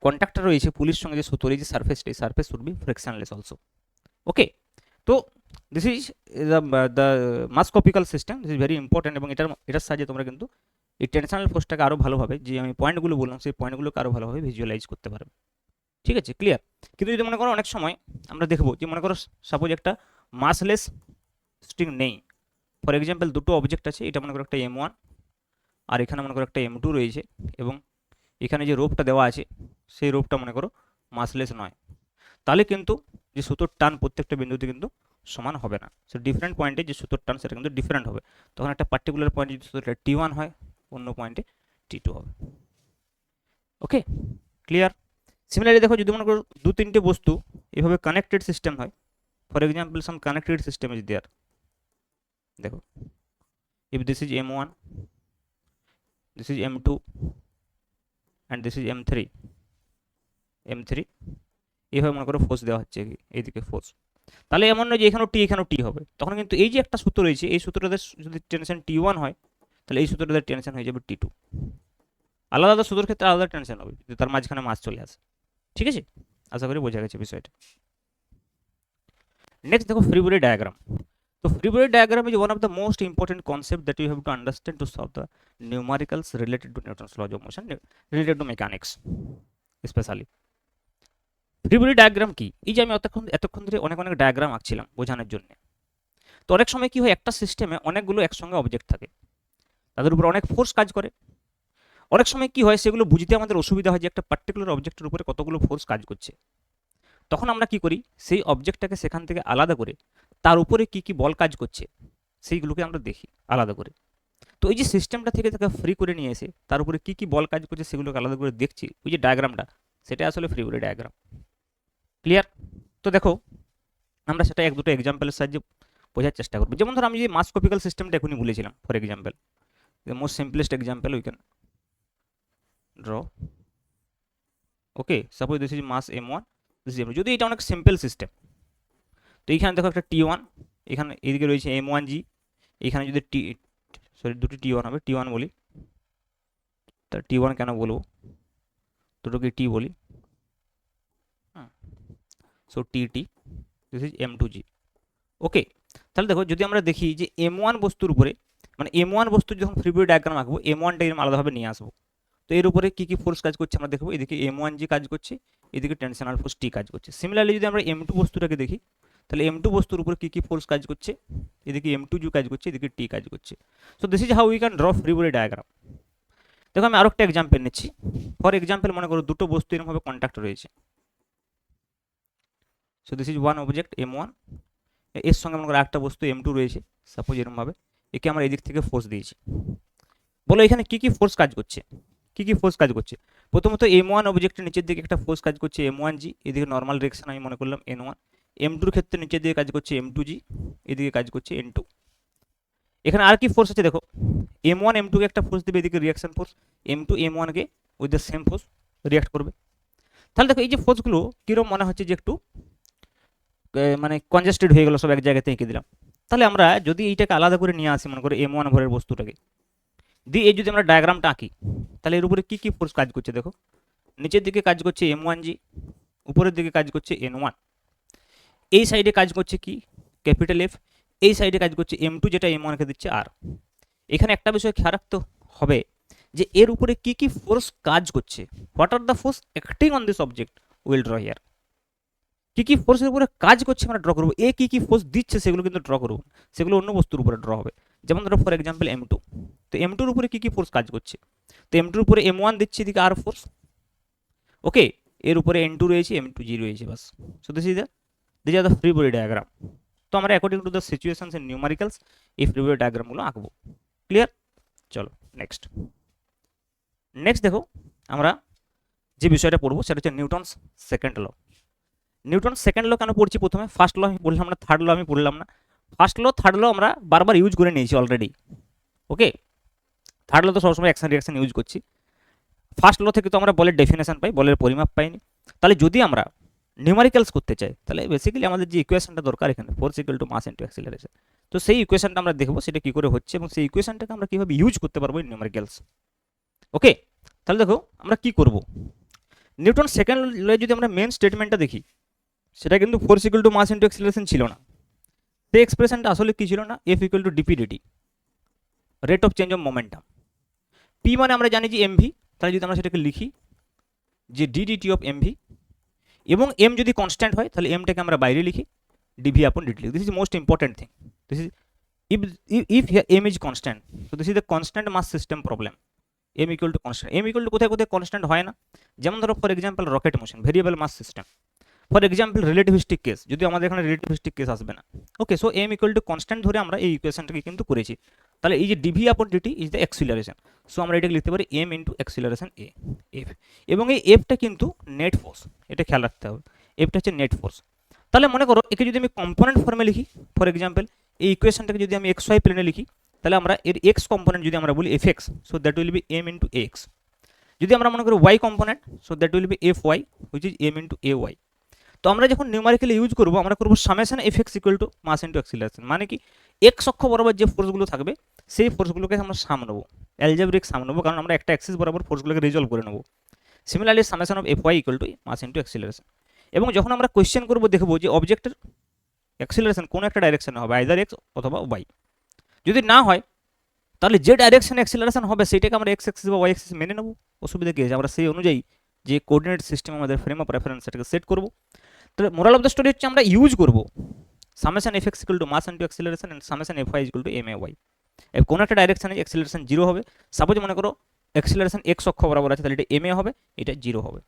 কন্ট্যাক্টটা রয়েছে পুলির সঙ্গে, যে সুতোর এই যে সারফেসটা, এই surface should be frictionless also. Okay, তো this is the macroscopical system, this is very important, এবং এটার সাহায্যে তোমরা কিন্তু এই টেনশনাল ফোর্সটাকে আরও ভালোভাবে, যে আমি পয়েন্টগুলো বললাম সেই পয়েন্টগুলোকে আরও ভালোভাবে ভিজুয়ালাইজ করতে পারবে। ঠিক আছে, ক্লিয়ার? কিন্তু যদি মনে করো অনেক সময় আমরা দেখবো যে মনে করো সাপোজ একটা মাসলেস স্ট্রিং নেই, ফর এক্সাম্পল দুটো অবজেক্ট আছে, এটা মনে করো একটা m1 আর এখানে মনে করো একটা m2 রয়েছে, এবং এখানে যে রোপটা দেওয়া আছে সেই রোপটা মনে করো মাসলেস নয়, তাহলে কিন্তু যে সুতোর টান প্রত্যেকটা বিন্দুতে কিন্তু সমান হবে না। সো ডিফারেন্ট পয়েন্টে যে সুতোর টান সেটা কিন্তু ডিফারেন্ট হবে। তখন একটা পার্টিকুলার পয়েন্টে যদি সুতোটা t1 হয়, অন্য পয়েন্টে t2 হবে। ওকে, ক্লিয়ার? সিমিলারলি দেখো যদি মনে করো দু তিনটে বস্তু এভাবে কানেক্টেড সিস্টেম হয়, for example some connected system is there, দেখো if this is m1, this is m2 and this is m3, m3 এইভাবে মনে করো ফোর্স দেওয়া হচ্ছে এইদিকে ফোর্স। তাহলে এমন নয় যে এখানেও টি হবে, তখন কিন্তু এই যে একটা সূত্র রয়েছে এই সূত্রটাতে যদি টেনশন টি1 হয় তাহলে এই সূত্রটাতে টেনশন হয়ে যাবে টি2। আলাদা আলাদা সূত্রের ক্ষেত্রে আলাদা টেনশন হবে যদি তার মাঝখানে মাস চলে আসে। ঠিক আছে, আশা করি বোঝা গেছে বিষয়টা। নেক্সট দেখো ফ্রি বডি ডায়াগ্রাম। তো free body diagram is one of the most important concept that you have to understand to solve the numericals related to Newton's laws of motion, related to mechanics especially. Free body diagram কি? এই যে আমি এতক্ষণ ধরে অনেক diagram আঁকছিলাম বোঝানোর জন্য। তো অনেক সময় কি হয়, একটা সিস্টেমে অনেকগুলো একসঙ্গে অবজেক্ট থাকে, তাদের উপর অনেক ফোর্স কাজ করে। অনেক সময় কি হয়, সেগুলো বুঝতে আমাদের অসুবিধা হয় যে একটা পার্টিকুলার অবজেক্টের উপরে কতগুলো ফোর্স কাজ করছে। তখন আমরা কি করি, সেই অবজেক্টটাকে সেখান থেকে আলাদা করে তার উপরে কি কি বল কাজ করছে সেইগুলোকে আমরা দেখি আলাদা করে। তো এই যে সিস্টেমটা থেকে তাকে ফ্রি করে নিয়ে এসে তার উপরে কি কি বল কাজ করছে সেগুলোকে আলাদা করে দেখছি, ওই যে ডায়াগ্রামটা, সেটা আসলে ফ্রি বডি ডায়াগ্রাম। ক্লিয়ার? তো দেখো আমরা সেটা এক দুটো এক্সাম্পলের সাহায্যে বোঝার চেষ্টা করবো। যেমন ধরো আমি যে মাসকপিক্যাল সিস্টেমটা এখনই বলেছিলাম, for example the most simplest example we can draw. Okay, suppose this is mass m1, this is m2, যদি এটা অনেক সিম্পল সিস্টেম। তো এইখানে দেখো একটা t1, এখানে এদিকে রয়েছে m1g, এখানে যদি দুটি t1 হবে, t1 বলি, তা t1 কেন বলবো, দুটোকে t বলি, so tt, this is m2g। ওকে, তাহলে দেখো যদি আমরা দেখি যে m1 বস্তুর উপরে, মানে m1 বস্তুর যখন ফ্রি বডি ডায়াগ্রাম আঁকবো, m1টা এরকম আলাদাভাবে নিয়ে আসবো। তো এর উপরে কি কি ফোর্স কাজ করছে আমরা দেখবো, এদিকে m1g কাজ করছে, এদিকে টেনশনাল ফোর্স টি কাজ করছে। সিমিলারলি যদি আমরা m2 বস্তুটাকে দেখি, তাহলে m2 বস্তুর উপরে কি কি ফোর্স কাজ করছে, এদিকে m2g কাজ করছে, এদিকে টি কাজ করছে। So this is how we can draw free body diagram. দেখো আমি আরো একটা এক্সাম্পল নিচ্ছি। ফর এক্সাম্পল মনে করো দুটো বস্তু এরকমভাবে কন্ট্যাক্ট রয়েছে। So this is one object m1, এর সঙ্গে মনে করো একটা বস্তু m2 রয়েছে, সাপোজ এরকমভাবে, একে আমরা এদিক থেকে ফোর্স দিয়েছি। বলো এখানে কি কি ফোর্স কাজ করছে, কি কি ফোর্স কাজ করছে। প্রথমত m1 অবজেক্টের নিচের দিকে একটা ফোর্স কাজ করছে m1g, এদিকে নর্মাল ডিরেকশন আমি মনে করলাম n1। m2 এর ক্ষেত্রে নিচের দিকে কাজ করছে m2g, এদিকে কাজ করছে n2। এখানে আর কি ফোর্স আছে দেখো, m1 m2 কে একটা ফোর্স দেবে, এদিকে reaction force, m2 m1 K with the same force react করবে। তাহলে দেখো এই যে ফোর্সগুলো কিরকম মনে হচ্ছে যে একটু মানে কনজেস্টেড হয়ে গেল, সব এক জায়গাতে এঁকে দিলাম। তাহলে আমরা যদি এইটাকে আলাদা করে নিয়ে আসি, মনে করো m1 ভরের বস্তুটাকে দিয়ে এই যদি আমরা ডায়াগ্রামটা আঁকি, তাহলে এর উপরে কি কি ফোর্স কাজ করছে দেখো, নিচের দিকে কাজ করছে m1g, উপরের দিকে কাজ করছে n1, এই সাইডে কাজ করছে কি ক্যাপিটাল এফ, এই সাইডে কাজ করছে m2 যেটা m1 কে দিচ্ছে আর। এখানে একটা বিষয় খেয়াল রাখতে হবে যে এর উপরে কি কি ফোর্স কাজ করছে, what are the force acting on this object will draw here. কি কি ফোর্সের উপরে কাজ করছে আমরা ড্র করবো, এ কি কি ফোর্স দিচ্ছে সেগুলো কিন্তু ড্র করবো, সেগুলো অন্য বস্তুর উপরে ড্র হবে। যেমন ধরো ফর এক্সাম্পল m2, তো m2 এর উপরে কি কি ফোর্স কাজ করছে, তো m2 এর উপরে m1 দিচ্ছে, এদিকে আর ফোর্স, ওকে, এর উপরে n2 রয়েছে, m2g রয়েছে, বাস। So this are the free body diagram. তো আমরা according to the situations and numericals এই ফ্রি বডি ডায়াগ্রামগুলো আঁকবো। ক্লিয়ার? চলো নেক্সট দেখো আমরা যে বিষয়টা পড়বো সেটা হচ্ছে Newton's second law. Newton second law কেন পড়ছি, প্রথমে ফার্স্ট ল আমি পড়লাম না, থার্ড ল আমি পড়লাম না। ফার্স্ট ল থার্ড ল আমরা বারবার ইউজ করে নিয়েছি অলরেডি। ওকে, থার্ড ল তো সবসময় অ্যাকশন রিয়াকশন ইউজ করছি। ফার্স্ট ল থেকে তো আমরা বলের ডেফিনেশন পাই, বলের পরিমাপ পাইনি। তাহলে যদি আমরা নিউমারিক্যালস করতে চাই, তাহলে বেসিক্যালি আমাদের যে ইকুয়েশনটা দরকার এখানে, force equal to mass into acceleration, তো সেই ইকুয়েশনটা আমরা দেখবো সেটা কি করে হচ্ছে এবং সেই ইকুয়েশনটাকে আমরা কিভাবে ইউজ করতে পারবো ইন নিউমারিক্যালস। ওকে, তাহলে দেখো আমরা কি করব, নিউটন সেকেন্ড ল যদি আমরা মেন স্টেটমেন্টটা দেখি, সেটা কিন্তু force equal to mass into acceleration ছিল না। সেই এক্সপ্রেশনটা আসলে কি ছিল না, F equal to d p d t, rate of change of momentum. P মানে আমরা জানি যে এমভি, তাহলে যদি আমরা সেটাকে লিখি যে ডিডিটি অফ এমভি, এবং এম যদি কনস্ট্যান্ট হয় তাহলে এমটাকে আমরা বাইরে লিখি ডিভি আপন ডিটি লিখি। This is most important thing, this is if m is constant, so this is the constant mass system problem, m equal to constant, m equal to কোথায় কোথায় constant হয় না, যেমন ধরো for example rocket motion, variable mass system. For example relativistic case, যদি আমাদের এখানে relativistic case আসবে না। Okay, so m equal to constant ধরে আমরা এই ইকুয়েশনটাকে কিন্তু করেছি। তাহলে এই যে d v upon d t is the acceleration, so আমরা এটাকে লিখতে পারি m into acceleration A F, এবং এই এফটা কিন্তু নেট ফোর্স, এটা খেয়াল রাখতে হবে, এফটা হচ্ছে নেট ফোর্স। তাহলে মনে করো একে যদি আমি কম্পোনেন্ট ফর্মে লিখি, ফর এক্সাম্পল এই ইকুয়েশনটাকে যদি আমি এক্স ওয়াই প্লেনে লিখি, তাহলে আমরা এর এক্স কম্পোনেন্ট যদি আমরা বলি F X, so that will be M into X. যদি আমরা মনে করি Y component, so that will be F Y which is M into A Y. তো আমরা যখন নিউমারিক্যালি ইউজ করবো, আমরা করবো summation F X equal to mass into acceleration, মানে কি এক্স অক্ষ বরাবর যে ফোর্সগুলো থাকবে সেই ফোর্সগুলোকে আমরা সাম নেবো, অ্যালজেব্রিক সাম নেবো, কারণ আমরা একটা অ্যাক্সিস বরাবর ফোর্সগুলোকে রিজলভ করে নেবো। Similarly summation of F Y equal to mass into acceleration. এবং যখন আমরা কোয়েশ্চেন করবো দেখবো যে অবজেক্টের অ্যাক্সিলারেশন কোনো একটা ডাইরেকশনে হবে, আইদার এক্স অথবা ওয়াই। যদি না হয় তাহলে যে ডাইরেকশনে অ্যাক্সিলারেশন হবে সেটাকে আমরা এক্স অ্যাক্সিস বা ওয়াই অ্যাক্সিস মেনে নেবো, অসুবিধা কী আছে? আমরা সেই অনুযায়ী যে কোঅর্ডিনেট সিস্টেম আমাদের ফ্রেম অফ রেফারেন্স সেটাকে সেট করবো। তাহলে মোরাল অফ দ্য স্টোরি হচ্ছে আমরা ইউজ করবো summation F X equal to mass into acceleration and summation F Y equal to M A Y. কোনো একটা ডাইরেকশনে অ্যাক্সিলারেশন জিরো হবে, সাপোজ মনে করো অ্যাক্সিলারেশন এক্স অক্ষ বরাবর আছে, তাহলে এটা এম এ হবে, এটা জিরো হবে।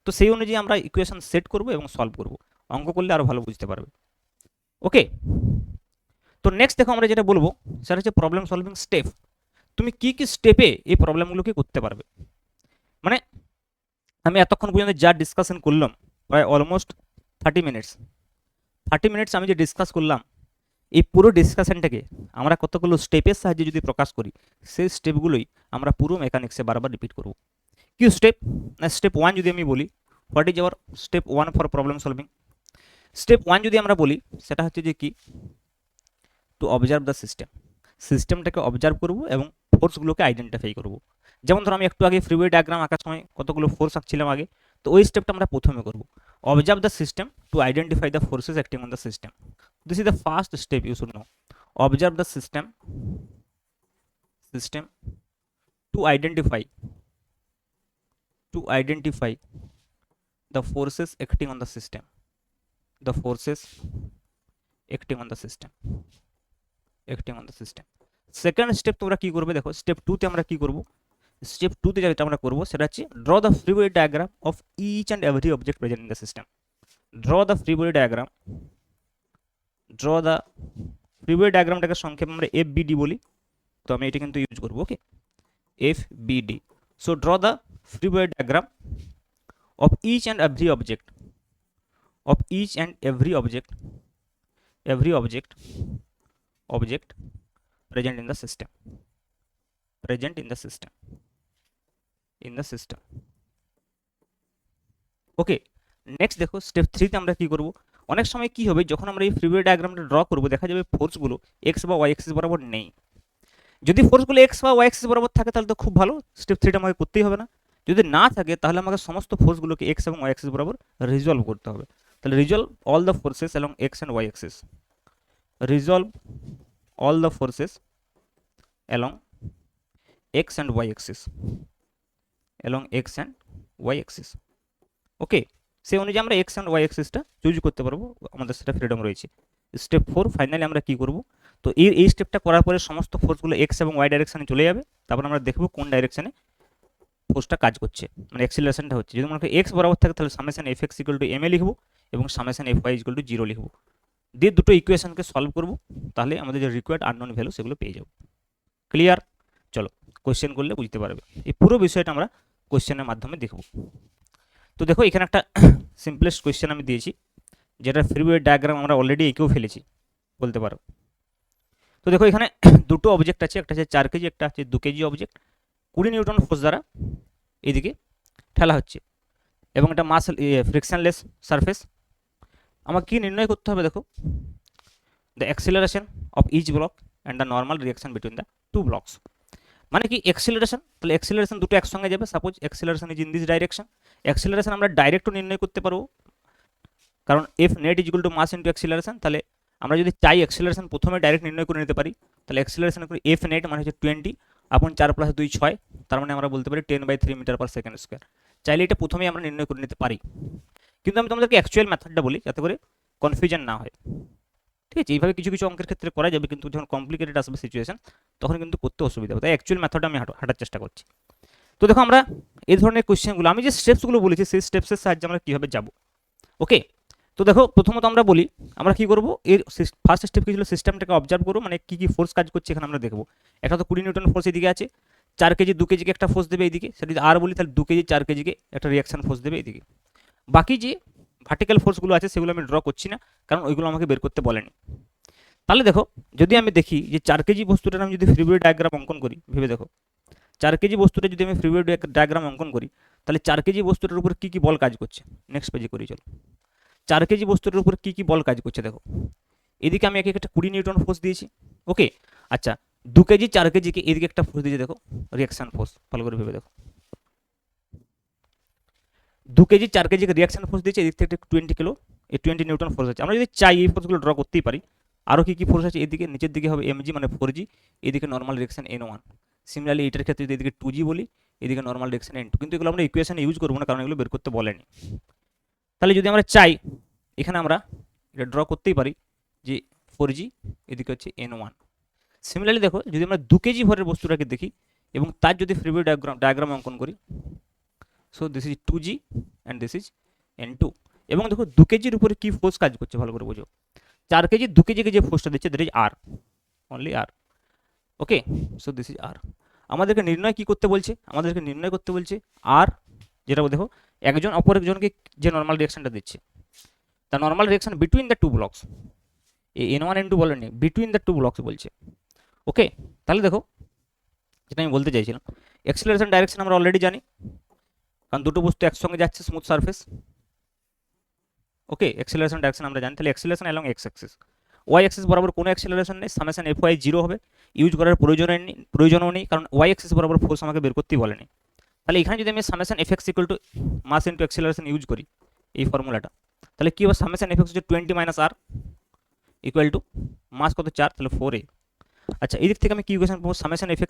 তো সেই অনুযায়ী আমরা ইকুয়েশন সেট করবো এবং সলভ করবো, অঙ্ক করলে আরও ভালো বুঝতে পারবে। ওকে, তো নেক্সট দেখো আমরা যেটা বলবো সেটা হচ্ছে প্রবলেম সলভিং স্টেপ। তুমি কি কি স্টেপে এই প্রবলেমগুলোকে করতে পারবে। মানে আমি এতক্ষণ পর্যন্ত যা ডিসকাশন করলাম, প্রায় অলমোস্ট 30 মিনিটস আমি যে ডিসকাস করলাম, এই পুরো ডিসকাশনটাকে আমরা কতগুলো স্টেপের সাহায্যে যদি প্রকাশ করি, সেই স্টেপগুলোই আমরা পুরো মেকানিক্সে বারবার রিপিট করব। কি স্টেপ? না, স্টেপ 1 যদি আমি বলি, what is our step 1 for problem solving? Step 1 যদি আমরা বলি সেটা হচ্ছে যে কি, টু অবজার্ভ দ্য সিস্টেম। সিস্টেমটাকে অবজার্ভ করব এবং ফোর্সগুলোকে আইডেন্টিফাই করব। যেমন ধরো আমি একটু আগে ফ্রিওয়ে ডায়াগ্রাম আঁকার সময় কতগুলো ফোর্স আঁকছিলাম আগে, তো ওই স্টেপটা আমরা প্রথমে করব, observe the system to identify the forces acting on the system. This is the first step you should know. Observe the system to identify the forces acting on the system, the forces acting on the system. Second step তোমরা কি করবে দেখো, step 2 তে আমরা কি করব, step 2 তে যেটা আমরা করব সেটা হচ্ছে draw the free body diagram of each and every object present in the system. Draw the free body ডায়াগ্রামটাকে সংক্ষেপে আমরা এফবিডি বলি, তো আমি এটা কিন্তু ইউজ করব। ওকে, FBD. So draw the free body diagram of each and every object present in the system. Okay, next দেখো স্টেপ 3 তে আমরা কি করব। অনেক সময় কি হবে, যখন আমরা এই ফ্রি বডি ডায়াগ্রামটা ড্র করব দেখা যাবে ফোর্সগুলো এক্স বা ওয়াই অ্যাক্সিস বরাবর নেই। যদি ফোর্সগুলো এক্স বা ওয়াই অ্যাক্সিস বরাবর থাকে তাহলে তো খুব ভালো, স্টেপ 3টা আমাকে করতেই হবে না। যদি না থাকে তাহলে আমাকে সমস্ত ফোর্সগুলোকে এক্স এবং ওয়াই অ্যাক্সিস বরাবর রিজলভ করতে হবে। তাহলে resolve all the forces along X and Y axis, resolve all the forces along X and Y axis, okay. সেই অনুযায়ী আমরা এক্স অ্যান্ড ওয়াই অ্যাক্সিসটা চুজ করতে পারবো, আমাদের সেটা ফ্রিডম রয়েছে। স্টেপ 4 ফাইনালি আমরা কি করব, তো এই স্টেপটা করার পরে সমস্ত ফোর্সগুলো এক্স এবং ওয়াই ডাইরেকশনে চলে যাবে। তারপর আমরা দেখব কোন ডাইরেকশনে ফোর্সটা কাজ করছে, মানে অ্যাক্সিলারেশনটা হচ্ছে। যদি মনে করি এক্স বরাবর থাকে তাহলে summation F X equal to M A লিখবো এবং summation F Y equal to 0 লিখবো, দিয়ে দুটো ইকুয়েশনকে সলভ করব, তাহলে আমাদের যে রিকোয়ার্ড আননোন ভ্যালু সেগুলো পেয়ে যাব। ক্লিয়ার? চলো কোয়েশ্চেন করলে বুঝতে পারবে। এই পুরো বিষয়টা আমরা কোয়েশ্চেনের মাধ্যমে দেখব। তো দেখো এখানে একটা সিম্পলেস্ট কোয়েশ্চেন আমি দিয়েছি, যেটা ফ্রি বডি ডায়াগ্রাম আমরা অলরেডি এঁকেও ফেলেছি বলতে পারো। তো দেখো এখানে দুটো অবজেক্ট আছে, একটা হচ্ছে 4 কেজি, একটা হচ্ছে 2 কেজি অবজেক্ট। 20 নিউটন ফোর্স দ্বারা এদিকে ঠেলা হচ্ছে এবং এটা মাস ফ্রিকশনলেস সারফেস। আমাকে কি নির্ণয় করতে হবে দেখো, the acceleration of each block and the normal reaction between the two blocks. মানে কি অ্যাক্সিলারেশন, তাহলে অ্যাক্সিলারেশন দুটো একসঙ্গে যাবে। Suppose acceleration is in this direction, acceleration আমরা ডাইরেক্টও নির্ণয় করতে পারবো, কারণ F net is equal to mass into acceleration. তাহলে আমরা যদি চাই অ্যাক্সিলারেশন প্রথমে ডাইরেক্ট নির্ণয় করে নিতে পারি, তাহলে অ্যাক্সিলারেশন করে এফ নেট মানে হচ্ছে 20 আপন 4 + 2 6, তার মানে আমরা বলতে পারি 10/3 মিটার/সেকেন্ড স্কোয়ার। চাইলে এটা প্রথমেই আমরা নির্ণয় করে নিতে পারি, কিন্তু আমি তোমাদেরকে অ্যাকচুয়াল মেথডটা বলি যাতে করে কনফিউশন না হয়। ঠিক আছে, এইভাবে কিছু কিছু অঙ্কের ক্ষেত্রে করা যাবে, কিন্তু যখন কমপ্লিকেটেড আসবে সিচুয়েশন তখন কিন্তু করতে অসুবিধা হবে, তাই অ্যাকচুয়াল মেথডটা আমি হাঁটার চেষ্টা করছি। তো দেখো আমরা এই ধরনের কোয়েশ্চেনগুলো, আমি যে স্টেপসগুলো বলেছি সেই স্টেপসের সাহায্যে আমরা কীভাবে যাব। ওকে, তো দেখো প্রথমত আমরা বলি আমরা কি করব, এর ফার্স্ট স্টেপ কি ছিল, সিস্টেমটাকে অবজার্ভ করবো, মানে কি কি ফোর্স কাজ করছে এখানে আমরা দেখবো। একটা তো 20 নিউটন ফোর্স এদিকে আছে, 4 কেজি 2 কেজিকে একটা ফোর্স দেবে এইদিকে, সেটা যদি আর বলি তাহলে 2 কেজি 4 কেজিকে একটা রিয়াকশন ফোর্স দেবে এইদিকে। বাকি যে ভার্টিক্যাল ফোর্সগুলো আছে সেগুলো আমি ড্র করছি না, কারণ ওইগুলো আমাকে বের করতে বলেনি। তাহলে দেখো যদি আমি দেখি যে 4 কেজি বস্তুটার আমি যদি ফ্রি বডি ডায়াগ্রাম অঙ্কন করি, ভেবে দেখো 4 কেজি বস্তুটা যদি আমি ফ্রি বডি ডায়াগ্রাম অঙ্কন করি, তাহলে 4 কেজি বস্তুটার উপর কি কি বল কাজ করছে, নেক্সট পেজে করি চলো। 4 কেজি বস্তুটার উপর কি কি বল কাজ করছে দেখো, এদিকে আমি একে একটা 20 নিউটন ফোর্স দিয়েছি, ওকে। আচ্ছা 2 কেজি 4 কেজিকে এদিকে একটা ফোর্স দিয়েছি দেখো, রিয়াকশন ফোর্স, ভালো করে ভেবে দেখো। 2 কেজি 4 কেজিকে রিয়াকশন ফোর্স দিয়েছে, এদিক থেকে 20 কিলো, এই 20 নিউটন ফোর্স আছে। আমরা যদি চাই এই ফোর্সগুলো ড্র করতেই পারি। আরও কি কি ফোর্স আছে, এদিকে নিচের দিকে হবে mg মানে 4g, এদিকে নর্মাল রিয়াকশন n1। সিমিলারলি এটার ক্ষেত্রে যদি এদিকে 2g বলি, এদিকে নর্মাল রিয়াকশন n2, কিন্তু এগুলো আমরা ইকুয়েশনে ইউজ করবো না, কারণ এগুলো বের করতে বলেনি। তাহলে যদি আমরা চাই এখানে আমরা এটা ড্র করতেই পারি যে 4g, এদিকে হচ্ছে n1। সিমিলারলি দেখো যদি আমরা 2 কেজি ভরের বস্তুটাকে দেখি এবং তার যদি ফ্রি বডি ডায়াগ্রাম অঙ্কন করি, so this is 2g and this is n2। এবং দেখো 2 কেজির উপরে কি ফোর্স কাজ করছে ভালো করে বোঝো। 4 কেজি 2 কেজিকে যে ফোর্সটা দিচ্ছে that is r, only r, okay. So this is r। আমাদেরকে নির্ণয় কি করতে বলছে, আমাদেরকে নির্ণয় করতে বলছে r, যেটা দেখো একজন অপর একজনকে যে নর্মাল রিয়াকশনটা দিচ্ছে, the normal reaction between the two blocks, এই n1 n2 বলেনি, বিটুইন দ্য টু ব্লকস বলছে, ওকে। তাহলে দেখো যেটা আমি বলতে চাইছিলাম, অ্যাক্সিলারেশন ডাইরেকশন আমরা অলরেডি জানি, কারণ দুটো বস্তু একসঙ্গে যাচ্ছে smooth surface, okay. Acceleration direction আমরা জানি, তাহলে acceleration along X axis, Y axis বরাবর কোনো অ্যাক্সিলারেশন নেই, সামেশন এফ ওয়াই 0 হবে, ইউজ করার প্রয়োজনও নেই, কারণ ওয়াই অ্যাক্সিস বরাবর ফোর্স আমাকে বের করতেই বলেনি। তাহলে এখানে যদি আমি summation F X equal to mass into acceleration use করি, এই ফর্মুলাটা, তাহলে কি হবে, সামেশন এফ এক্স হচ্ছে 20 মাইনাস আর ইকুয়াল টু মাস কত 4, তাহলে 4a। আচ্ছা এই দিক থেকে আমি কি ইকুয়েশন পাবো, সামেশন এফ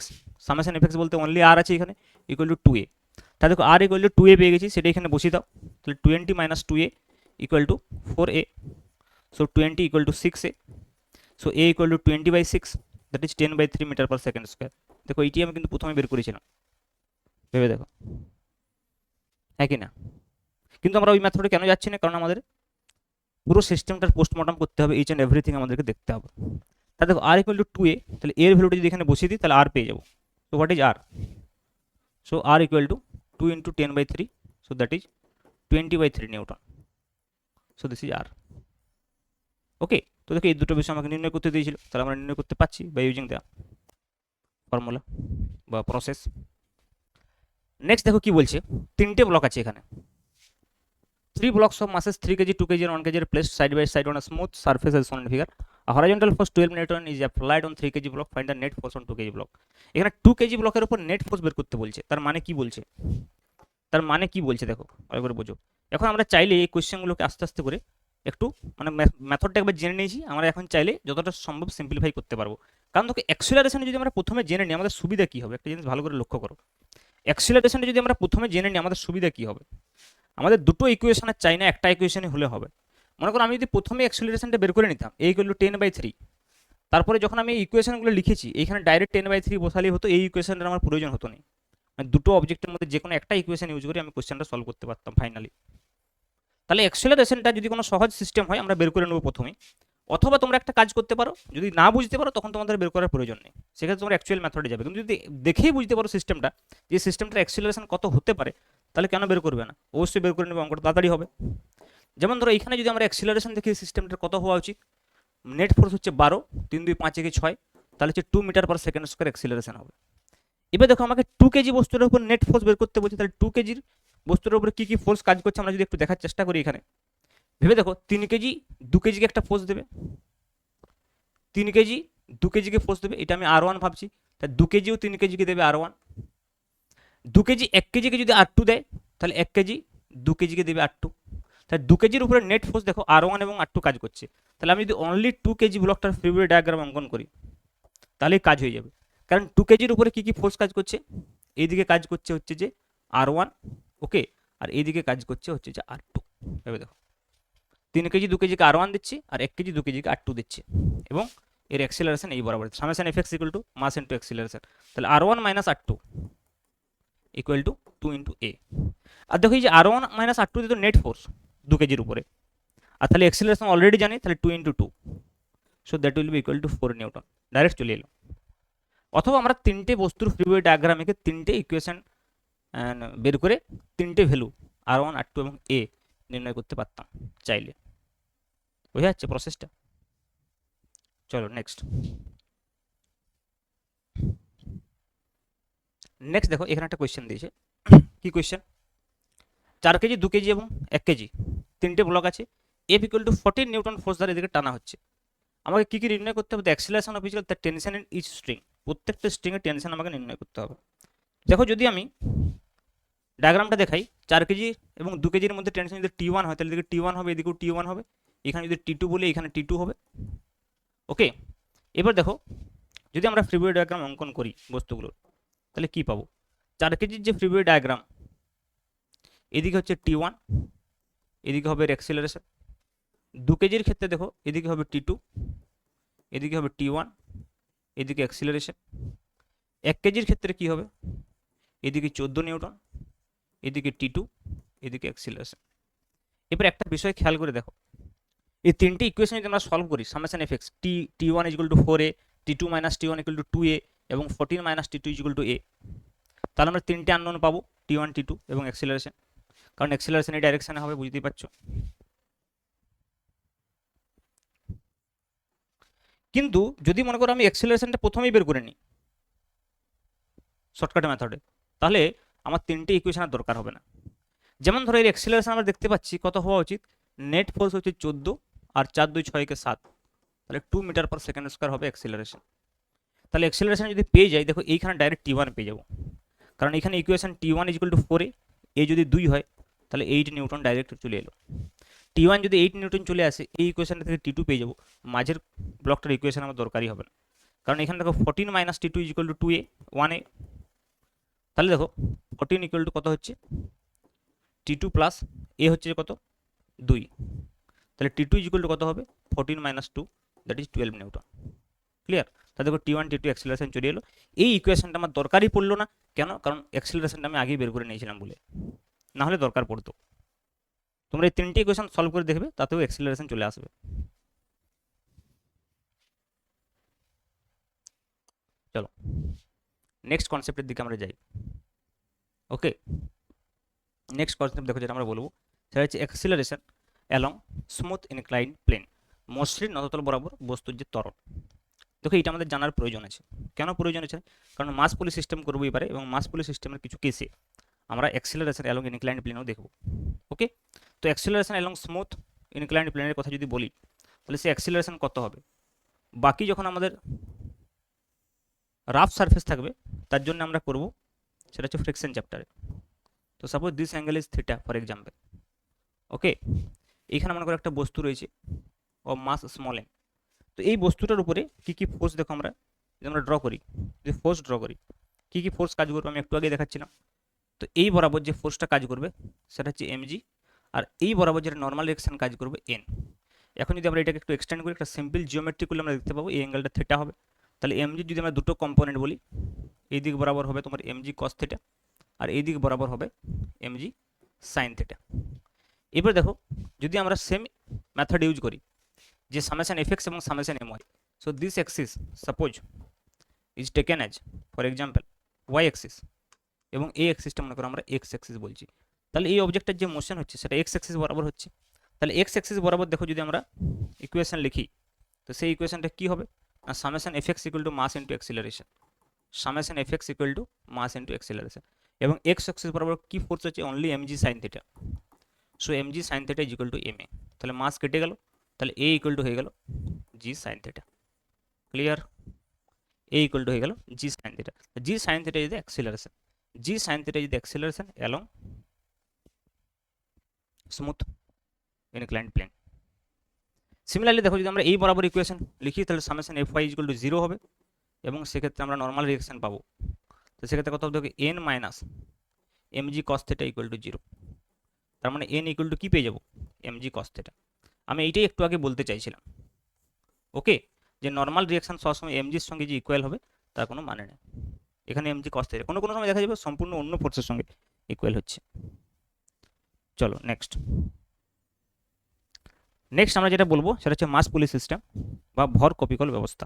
এক্স বলতে অনলি আর আছে এখানে, ইকুয়াল টু 2a। তাহলে দেখো আর ইকুয়াল টু 2a পেয়ে গেছি, সেটা এখানে বসিয়ে দাও, তাহলে 20 minus 2a equal to 4a, so 20 equal to 6a, so a equal to 20/6, that is 10/3 metre per second square. দেখো এইটি আমি কিন্তু প্রথমে বের করেছিলাম, ভেবে দেখো, হ্যাঁ কি না। কিন্তু আমরা ওই মেথডে কেন যাচ্ছি না, কারণ আমাদের পুরো সিস্টেমটার পোস্টমর্টম করতে হবে, ইচ অ্যান্ড এভরিথিং আমাদেরকে দেখতে হবে। তাহলে দেখো আর ইকুয়াল টু 2a, তাহলে এর ভ্যালুটা যদি এখানে বসিয়ে দিই তাহলে আর পেয়ে যাবো। So what is R, so R equal to 2 into 10/3, so that is 20/3 newton, so this is R, okay. তো দেখো এই দুটো বিষয় আমাকে নির্ণয় করতে দিয়েছিল, তাহলে আমরা নির্ণয় করতে পারছি বাই ইউজিং দ্য ফর্মুলা বা প্রসেস। নেক্সট দেখো কি বলছে, 3টে ব্লক আছে এখানে, 3 blocks of masses 3 kg, 2 kg and 1 kg are placed side by side on a smooth surface as shown in figure. A horizontal force 12 Newton is applied on 3 kg block. Find the net force on 2 kg block. এখানে 2 kg ব্লকের উপর net force বের করতে বলছে, তার মানে কি বলছে, তার মানে কি বলছে দেখো ভালো করে বোঝো। এখন আমরা চাইলে এই কোয়েশ্চেনগুলোকে আস্তে আস্তে করে একটু মানে মেথডটা একবার জেনে নিয়েছি, আমরা এখন চাইলে যতটা সম্ভব সিম্পলিফাই করতে পারবো। কারণ দেখো অ্যাক্সিলারেশন যদি আমরা প্রথমে জেনে নিই আমাদের সুবিধা কি হবে, একটা জিনিস ভালো করে লক্ষ্য করো, অ্যাক্সিলারেশনটা যদি আমরা প্রথমে জেনে নিই আমাদের সুবিধা কি হবে। আমাদের দুটো ইকুয়েশনের চাই না, একটা ইকুয়েশনই হলে হবে। মনে করো আমি যদি প্রথমে অ্যাক্সিলারেশনটা বের করে নিতাম a ইকুয়াল টু 10/3, তারপরে যখন আমি এই ইকুয়েশনগুলো লিখেছি এইখানে ডাইরেক্ট 10/3 বসালেই হতো, এই ইকুয়েশনটা আমার প্রয়োজন হতো না। মানে দুটো অবজেক্টের মধ্যে যে কোনো একটা ইকুয়েশন ইউজ করে আমি কোশ্চেনটা সলভ করতে পারতাম ফাইনালি। তাহলে অ্যাক্সিলারেশনটা যদি কোনো সহজ সিস্টেম হয় আমরা বের করে নেবো প্রথমেই, অথবা তোমরা একটা কাজ করতে পারো, যদি না বুঝতে পারো তখন তোমাদের বের করার প্রয়োজন নেই, সেক্ষেত্রে তোমরা অ্যাকচুয়াল মেথডে যাবে। কিন্তু যদি দেখেই বুঝতে পারো সিস্টেমটা, যে সিস্টেমটার অ্যাক্সিলারেশন কত হতে পারে, তাহলে কেন বের করবে না, অবশ্যই বের করে নেবে, অঙ্কটা তাড়াতাড়ি হবে। যেমন ধরো এখানে যদি আমরা অ্যাক্সিলারেশন দেখি সিস্টেমটার কত হওয়া উচিত, নেট ফোর্স হচ্ছে 12, 3 2 5 1 6, তাহলে হচ্ছে 2 metre per second square acceleration হবে। এবার দেখো আমাকে 2 কেজি বস্তুর উপর নেট ফোর্স বের করতে বলছে, তাহলে 2 কেজির বস্তুর উপরে কি কি ফোর্স কাজ করছে আমরা যদি একটু দেখার চেষ্টা করি। এখানে ভেবে দেখো 3 কেজি 2 কেজিকে একটা ফোর্স দেবে, 3 কেজি 2 কেজিকে ফোর্স দেবে, এটা আমি R1 ভাবছি, তাহলে 2 কেজিও 3 কেজিকে দেবে R1। 2 কেজি 1 কেজিকে যদি R2 দেয়, তাহলে 1 কেজি 2 কেজিকে দেবে R2। তাহলে 2 কেজির উপরে নেট ফোর্স দেখো R1 এবং R2 কাজ করছে। তাহলে আমি যদি অনলি 2 কেজি ব্লকটার ফ্রি বডি ডায়াগ্রাম অঙ্কন করি তাহলেই কাজ হয়ে যাবে, কারণ 2 কেজির উপরে কি কি ফোর্স কাজ করছে, এইদিকে কাজ করছে হচ্ছে যে R1, ওকে, আর এইদিকে কাজ করছে হচ্ছে যে R2। ভেবে দেখো 3 কেজি 2 কেজিকে R1 দিচ্ছি আর 1 কেজি 2 কেজিকে R2 দিচ্ছি, এবং এর অ্যাক্সিলারেশন এই বরাবর, summation F X equal to mass into acceleration, তাহলে R1 minus R2 equal to 2 into A. আর দেখো এই যে R1 মাইনাস R2 দিয়ে তো নেট ফোর্স 2 কেজির উপরে, আর তাহলে অ্যাক্সিলারেশন অলরেডি জানি, তাহলে 2 into 2, so that will be equal to 4 Newton, direct চলে এলো। অথবা আমরা 3টে বস্তুর ফ্রি বডি ডায়াগ্রাম এঁকে 3টে ইকুয়েশন বের করে 3টে ভ্যালু R1 R2 এবং এ নির্ণয় করতে পারতাম চাইলে। বোঝা যাচ্ছে প্রসেসটা? চলো নেক্সট। নেক্সট দেখো এখানে একটা কোয়েশ্চেন দিয়েছে। কি কোয়েশ্চেন? 4 কেজি 2 কেজি এবং 1 কেজি তিনটে ব্লক আছে, F equal two 14 Newton force দ্বারা এদিকে টানা হচ্ছে। আমাকে কি কি নির্ণয় করতে হবে? The acceleration of each the tension in each string, প্রত্যেকটা স্ট্রিং এর টেনশন আমাকে নির্ণয় করতে হবে। দেখো যদি আমি ডায়াগ্রামটা দেখাই, 4 কেজি এবং 2 কেজির মধ্যে টেনশন যদি T1 হয় তাহলে এদিকে T1 হবে, এদিকেও T1 হবে, এখানে যদি T2 বলি এখানে T2 হবে। ওকে, এবার দেখো যদি আমরা ফ্রি বডি ডায়াগ্রাম অঙ্কন করি বস্তুগুলোর, তাহলে কি পাবো? 4 কেজির যে ফ্রি বডি ডায়াগ্রাম, এদিকে হচ্ছে T1, এদিকে হবে এর অ্যাক্সিলারেশন। 2 কেজির ক্ষেত্রে দেখো এদিকে হবে T2, এদিকে হবে T1, এদিকে অ্যাক্সিলারেশন। 1 কেজির ক্ষেত্রে কি হবে? এদিকে 14 নিউটন, এদিকে T2, এদিকে অ্যাক্সিলারেশন। এবার একটা বিষয় খেয়াল করে দেখো, এই তিনটে ইকুয়েশন যদি আমরা সলভ করি, summation F x T1 equal to 4a, T2 minus T1 equal to 2a এবং 14 minus T2 equal two a, তাহলে আমরা তিনটে আননোন পাবো, T1 T2 এবং অ্যাক্সিলারেশন, কারণ অ্যাক্সিলারেশন এই ডাইরেকশনে হবে, বুঝতেই পারছো। কিন্তু যদি মনে করো আমি অ্যাক্সিলারেশনটা প্রথমেই বের করে নিই শর্টকাট মেথডে, তাহলে আমার তিনটে ইকুয়েশনের দরকার হবে না। যেমন ধরো এর অ্যাক্সিলারেশন আমরা দেখতে পাচ্ছি কত হওয়া উচিত, নেট ফোর্স হচ্ছে 14 আর 4 2 6 কে 7, তাহলে 2 মিটার পার সেকেন্ড স্কোয়ার হবে অ্যাক্সিলারেশন। তাহলে অ্যাক্সিলারেশন যদি পেয়ে যাই, দেখো এইখানে ডাইরেক্ট T1 পেয়ে যাবো, কারণ এখানে equation T1 equal to 4a, এ যদি 2 হয় তাহলে 8 নিউটন ডাইরেক্ট চলে এলো। T1 যদি 8 নিউটন চলে আসে, এই ইকুয়েশনটা থেকে T2 পেয়ে যাবো, মাঝের ব্লকটার ইকুয়েশন আমার দরকারই হবে না, কারণ এখানে দেখো 14 minus T2 equal to 2a 1a, তাহলে দেখো 14 ইকুয়াল টু কত হচ্ছে, T2 প্লাস এ হচ্ছে কত 2, তাহলে T2 ইকুয়াল টু কত হবে 14 minus 2, that is 12 Newton. Clear? তাহলে দেখো T1 T2 অ্যাক্সিলারেশন চলে এলো। এই ইকুয়েশনটা আমার দরকারই পড়লো না, কেন? কারণ অ্যাক্সিলারেশনটা আমি আগেই বের করে নিয়েছিলাম বলে, না হলে দরকার পড়তো। তোমরা এই তিনটে ইকুয়েশন সলভ করে দেখবে, তাতেও অ্যাক্সিলারেশন চলে আসবে। চলো নেক্সট কনসেপ্টের দিকে আমরা যাই। ওকে, নেক্সট কনসেপ্ট দেখো যেটা আমরা বলবো, সেটা হচ্ছে acceleration along smooth incline plane, মসৃণ নততল বরাবর বস্তুর যে ত্বরণ। দেখো এটা আমাদের জানার প্রয়োজন আছে। কেন প্রয়োজন আছে? কারণ মাস পুলি সিস্টেম করবো এবারে, এবং মাস পুলি সিস্টেমের কিছু কেসে আমরা অ্যাক্সিলারেশন অ্যালং ইনক্লাইন্ড প্লেনও দেখব। ওকে, তো অ্যাক্সিলারেশন অ্যালং স্মুথ ইনক্লাইন্ড প্লেনের কথা যদি বলি, তাহলে সে অ্যাক্সিলারেশন কত হবে? বাকি যখন আমাদের রাফ সারফেস থাকবে, তার জন্য আমরা করব সেটা হচ্ছে ফ্রিকশন চ্যাপ্টারে। তো suppose this angle is theta for example. Okay, এইখানে মনে করো একটা বস্তু রয়েছে ও মাস স্মল এম। তো এই বস্তুটার উপরে কি কি ফোর্স দেখো আমরা যদি আমরা ড্র করি, যদি ফোর্স ড্র করি, কি কি ফোর্স কাজ করবে আমি একটু আগে দেখাচ্ছিলাম। তো এই বরাবর যে ফোর্সটা কাজ করবে সেটা হচ্ছে এমজি, আর এই বরাবর যেটা নর্মাল ডিরেকশন কাজ করবে এন। এখন যদি আমরা এটাকে একটু এক্সটেন্ড করি, একটা সিম্পল জিওমেট্রি করলে আমরা দেখতে পাবো এই অ্যাঙ্গেলটা থিটা হবে। তাহলে এমজি যদি আমরা দুটো কম্পোনেন্ট বলি, এই দিক বরাবর হবে তোমার এমজি কস থিটা, আর এই দিক বরাবর হবে এমজি সাইন থিটা। এবার দেখো যদি আমরা সেম মেথড ইউজ করি, যে সামেশন এফ এক্স এবং summation M Y, so this axis suppose is taken as for example Y axis, এবং এই অ্যাক্সিসটা মনে করো আমরা এক্স অ্যাক্সিস বলছি। তাহলে এই অবজেক্টের যে মোশন হচ্ছে সেটা এক্স অ্যাক্সিস বরাবর হচ্ছে। তাহলে এক্স অ্যাক্সিস বরাবর দেখো যদি আমরা ইকুয়েশন লিখি, তো সেই ইকুয়েশনটা কী হবে না, summation F X equal to mass into acceleration, summation F X equal to mass into acceleration, এবং এক্স অ্যাক্সিস বরাবর কী ফোর্স হচ্ছে only M G sine theta, so M G sine theta is equal to M A. তাহলে mass কেটে গেল, তাহলে এ equal to হয়ে গেল G sine theta. Clear? A equal to হয়ে গেল G sine theta. G sine theta is the acceleration, G sine theta is the acceleration along smooth inclined plane. Similarly দেখো যদি আমরা এই বরাবর ইকুয়েশন লিখি, তাহলে summation F Y equal to 0 হবে, এবং সেক্ষেত্রে আমরা নর্মাল রিয়েকশন পাবো। তো সেক্ষেত্রে কত হবে, N minus MG cos theta equal to 0, তার মানে এন ইকুয়াল টু কী পেয়ে যাবো, এমজি কস থিটা। আমি এইটাই একটু আগে বলতে চাইছিলাম। ওকে, যে নর্মাল রিয়েকশন সবসময় এমজির সঙ্গে যে ইকুয়াল হবে তার কোনো মানে নেই। এখানে এমজি কস থিটা কোনো কোনো সময় দেখা যাবে সম্পূর্ণ অন্য ফোর্সের সঙ্গে ইকুয়াল হচ্ছে। চলো নেক্সট আমরা যেটা বলবো সেটা হচ্ছে মাস পুলি সিস্টেম বা ভর কপিকল ব্যবস্থা।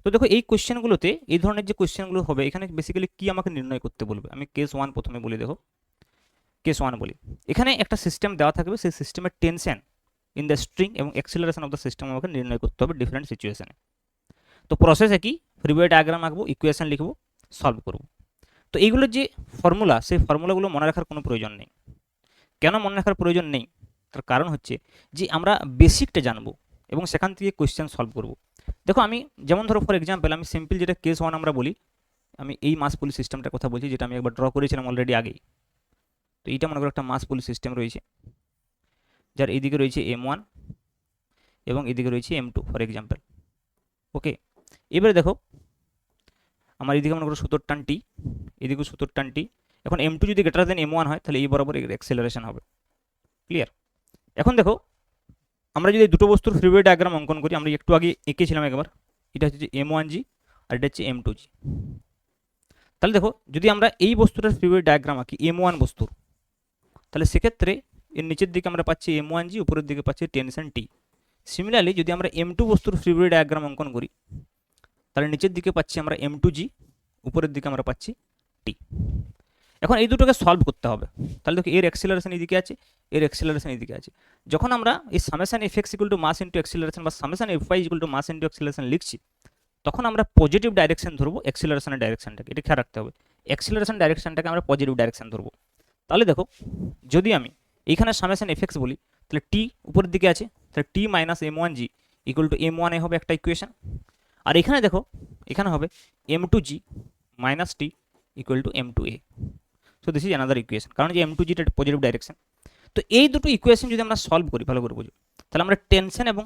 তো দেখো এই কোশ্চেনগুলোতে, এই ধরনের যে কোশ্চেনগুলো হবে, এখানে বেসিক্যালি কি আমাকে নির্ণয় করতে বলবে। আমি কেস 1 প্রথমে বলি, দেখো কেস 1 বলি, এখানে একটা সিস্টেম দেওয়া থাকবে, সেই সিস্টেমের টেনশন ইন দ্য স্ট্রিং এবং অ্যাক্সিলারেশন অফ দ্য সিস্টেম আমাকে নির্ণয় করতে হবে ডিফারেন্ট সিচুয়েশনে। তো প্রসেস একই, ফ্রি বডি ডায়াগ্রাম আঁকবো, ইকুয়েশন লিখবো, সলভ করবো। তো এইগুলোর যে ফর্মুলা, সেই ফর্মুলাগুলো মনে রাখার কোনো প্রয়োজন নেই। কেন মনে রাখার প্রয়োজন নেই? তার কারণ হচ্ছে যে আমরা বেসিকটা জানবো এবং সেখান থেকে কোয়েশ্চেন সলভ করব। দেখো আমি যেমন ধরো ফর এক্সাম্পল আমি সিম্পল যেটা কেস ওয়ান আমরা বলি, আমি এই মাস পুলি সিস্টেমটার কথা বলছি যেটা আমি একবার ড্র করেছিলাম অলরেডি আগেই। তো এইটা মনে করো একটা মাস পুলি সিস্টেম রয়েছে, যার এইদিকে রয়েছে M1 এবং এদিকে রয়েছে M2 ফর এক্সাম্পল। ওকে, এবারে দেখো আমার এদিকে মনে করো 70 টান টি, এদিকে 70 টান টি। এখন M2 যদি গ্রেটার দেন M1 হয় তাহলে এই বরাবর অ্যাক্সেলারেশন হবে। ক্লিয়ার? এখন দেখো আমরা যদি দুটো বস্তুর ফ্রি বডি ডায়াগ্রাম অঙ্কন করি, আমরা একটু আগে এঁকেছিলাম একবার, এটা হচ্ছে M1G আর এটা হচ্ছে M2G। তাহলে দেখো যদি আমরা এই বস্তুটার ফ্রি বডি ডায়াগ্রাম আঁকি M1 বস্তুর, তাহলে সেক্ষেত্রে এর নিচের দিকে আমরা পাচ্ছি M1G, উপরের দিকে পাচ্ছি টেনশন টি। সিমিলারলি যদি আমরা M2 বস্তুর ফ্রি বডি ডায়াগ্রাম অঙ্কন করি, তাহলে নিচের দিকে পাচ্ছি আমরা M2G, উপরের দিকে আমরা পাচ্ছি টি। এখন এই দুটোকে সলভ করতে হবে। তাহলে দেখো এর অ্যাক্সিলারেশন এদিকে আছে, এর অ্যাক্সিলারেশন এদিকে আছে। যখন আমরা এই summation F X equal to mass into acceleration বা summation F Y equal to mass into acceleration লিখছি, তখন আমরা পজিটিভ ডাইরেকশন ধরবো অ্যাক্সিলারেশনের ডাইরেকশনটাকে। এটা খেয়াল রাখতে হবে, অ্যাক্সিলারেশন ডাইরেকশনটাকে আমরা পজিটিভ ডাইরেকশন ধরবো। তাহলে দেখো যদি আমি এইখানে সামেশন এফএক্স বলি, তাহলে টি উপরের দিকে আছে, তাহলে টি minus M1G equal to M1A হবে একটা ইকুয়েশন। আর এখানে দেখো এখানে হবে M2G minus T equal to M2A। So this is another equation, কারণ যে M2G এটা পজিটিভ ডাইরেকশন। তো এই দুটো ইকুয়েশন যদি আমরা সলভ করি, ভালো করে বুঝো, তাহলে আমরা টেনশন এবং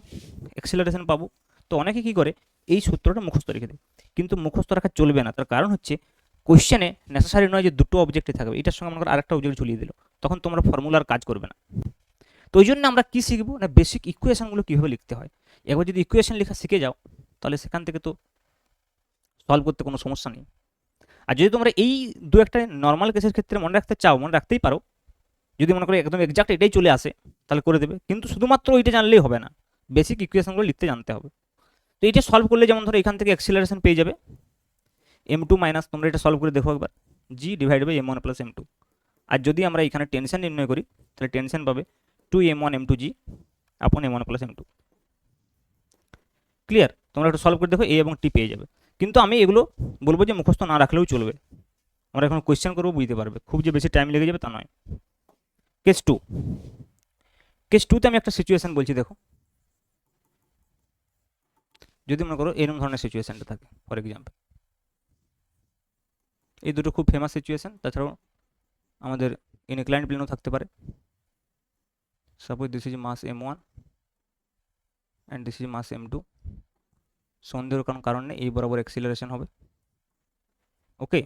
অ্যাক্সিলারেশন পাবো। তো অনেকে কী করে এই সূত্রটা মুখস্থ রেখে দেয়, কিন্তু মুখস্থ রাখা চলবে না। তার কারণ হচ্ছে কোয়েশ্চেনে নেসেসারি নয় যে দুটো অবজেক্টই থাকবে, এটার সঙ্গে আমরা আরেকটা অবজেক্ট ঝুলিয়ে দিল, তখন তোমরা ফর্মুলার কাজ করবে না। তো ওই জন্য আমরা কী শিখবো না, বেসিক ইকুয়েশনগুলো কীভাবে লিখতে হয়। একবার যদি ইকুয়েশন লেখা শিখে যাও, তাহলে সেখান থেকে তো সলভ করতে কোনো সমস্যা নেই। আর যদি তোমরা এই দু একটা নর্মাল কেসের ক্ষেত্রে মনে রাখতে চাও, মনে রাখতেই পারো। যদি মনে করো একদম এক্সাক্ট এটাই চলে আসে, তাহলে করে দেবে, কিন্তু শুধুমাত্র ওইটা জানলেই হবে না, বেসিক ইকুয়েশনগুলো লিখতে জানতে হবে। তো এইটা সলভ করলে যেমন ধরো এখান থেকে অ্যাক্সিলারেশন পেয়ে যাবে M2 মাইনাস, তোমরা এটা সলভ করে দেখো একবার, G divide by M1 plus M2। আর যদি আমরা এখানে টেনশন নির্ণয় করি, তাহলে টেনশন পাবে 2M1 M2G আপন M1 প্লাস M2। ক্লিয়ার? তোমরা একটু সলভ করে দেখো, এ এবং টি পেয়ে যাবে। কিন্তু আমি এগুলো বলবো যে মুখস্থ না রাখলেও চলবে, আমরা এখন কোয়েশ্চেন করবো, বুঝতে পারবে, খুব যে বেশি টাইম লেগে যাবে তা নয়। কেস টু, কেস টুতে আমি একটা সিচুয়েশন বলছি, দেখো যদি মনে করো এরকম ধরনের সিচুয়েশনটা থাকে, ফর এক্সাম্পল এই দুটো খুব ফেমাস সিচুয়েশন, তাছাড়াও আমাদের ইনক্লাইন্ড প্লেনও থাকতে পারে। Suppose this is mass M1 and this is mass M2। সন্দেহের কোনো কারণ নেই, এই বরাবর অ্যাক্সিলারেশন হবে। ওকে,